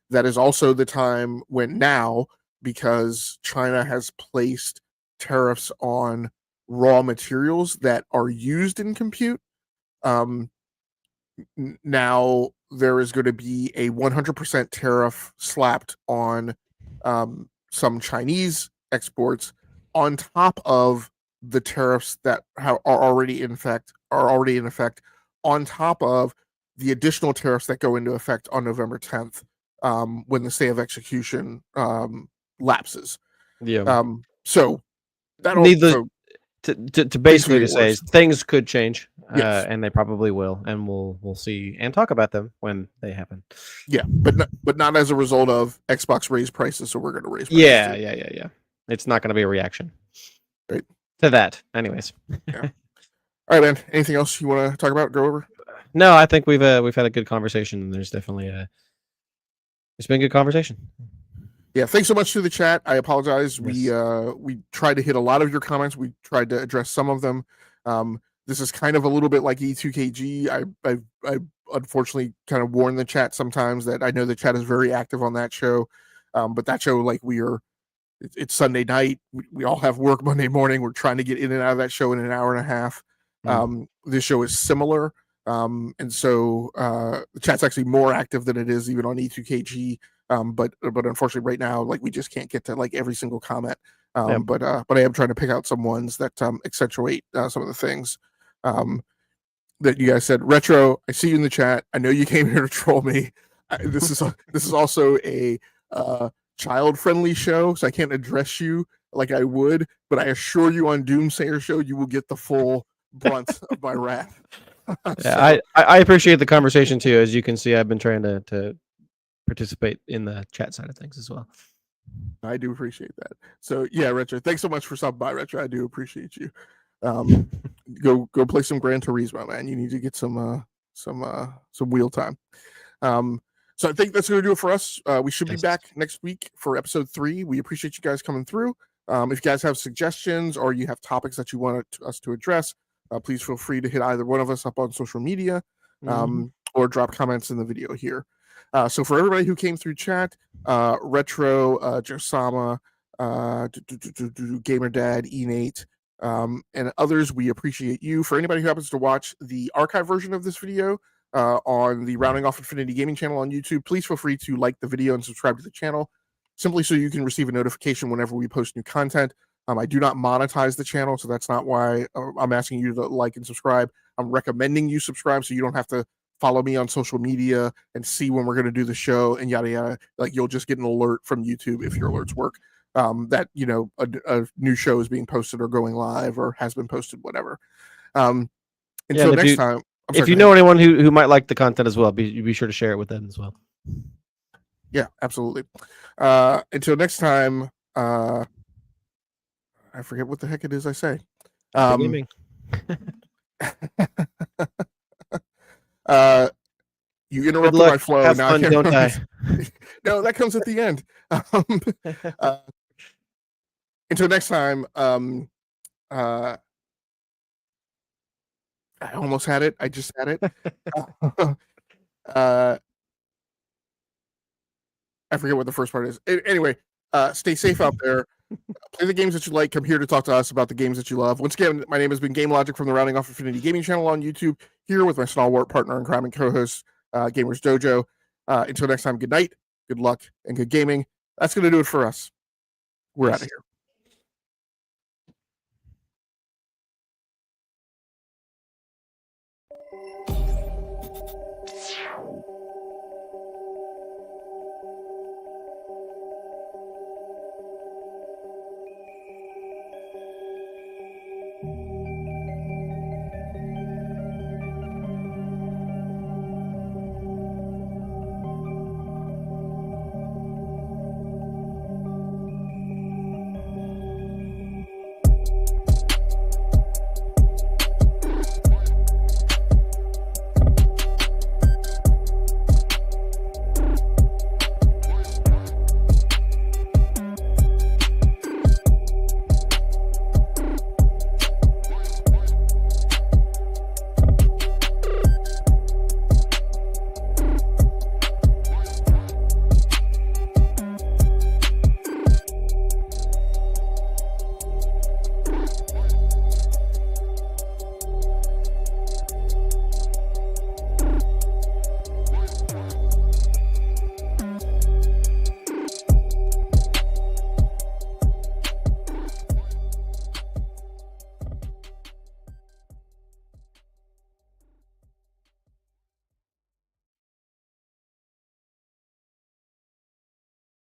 That is also the time when now, because China has placed tariffs on raw materials that are used in compute, now there is going to be a 100% tariff slapped on some Chinese exports on top of the tariffs that are already in effect, on top of the additional tariffs that go into effect on November 10th, when the stay of execution lapses. Yeah. So that'll Needless so to things could basically get to say worse. is things could change, Yes. and they probably will, and we'll see and talk about them when they happen. Yeah, but not as a result of Xbox raise prices, so we're going to raise prices Yeah, too. yeah. It's not going to be a reaction Right. to that, anyways. Yeah. All right, man. Anything else you want to talk about? Go over? No, I think we've had a good conversation, and there's definitely it's been a good conversation. Yeah. Thanks so much to the chat. I apologize. Yes. We tried to hit a lot of your comments. We tried to address some of them. This is kind of a little bit like E2KG. I unfortunately kind of warn the chat sometimes that I know the chat is very active on that show, but that show, like, it's Sunday night. We all have work Monday morning. We're trying to get in and out of that show in an hour and a half. This show is similar. And so the chat's actually more active than it is even on E2KG. But unfortunately right now, like, we just can't get to like every single comment. Yep. But I am trying to pick out some ones that accentuate some of the things that you guys said. Retro, I see you in the chat. I know you came here to troll me. This is also a child-friendly show, so I can't address you like I would, but I assure you on Doomsayer Show, you will get the full brunt of my wrath. Yeah, I appreciate the conversation too. As you can see, I've been trying to participate in the chat side of things as well. I do appreciate that. So yeah, Retro, thanks so much for stopping by, Retro. I do appreciate you. Go play some Gran Turismo, man. You need to get some wheel time. So I think that's going to do it for us. We should be back next week for episode 3. We appreciate you guys coming through. If you guys have suggestions or you have topics that you want us to address, please feel free to hit either one of us up on social media, or drop comments in the video here. So for everybody who came through chat, Retro, Josama, GamerDad, Enate, and others, we appreciate you. For anybody who happens to watch the archive version of this video on the Rounding Off Infinity Gaming channel on YouTube, please feel free to like the video and subscribe to the channel, simply so you can receive a notification whenever we post new content. I do not monetize the channel, so that's not why I'm asking you to like and subscribe. I'm recommending you subscribe so you don't have to follow me on social media and see when we're going to do the show and yada yada. Like, you'll just get an alert from YouTube if your alerts work, that a new show is being posted or going live or has been posted, whatever. Until next time. If you know anyone who might like the content as well, be sure to share it with them as well. Yeah, absolutely. Until next time, I forget what the heck it is I say. Gaming. You interrupted my flow. Have fun, don't die. No, that comes at the end. Until next time, I almost had it. I just had it. I forget what the first part is. Anyway, stay safe out there. Play the games that you like. Come here to talk to us about the games that you love. Once again, my name has been Game Logic from the Rounding Off Infinity Gaming channel on YouTube, here with my stalwart partner in crime and co-host, GamersDojo. Until next time, good night, good luck, and good gaming. That's going to do it for us. We're out of here.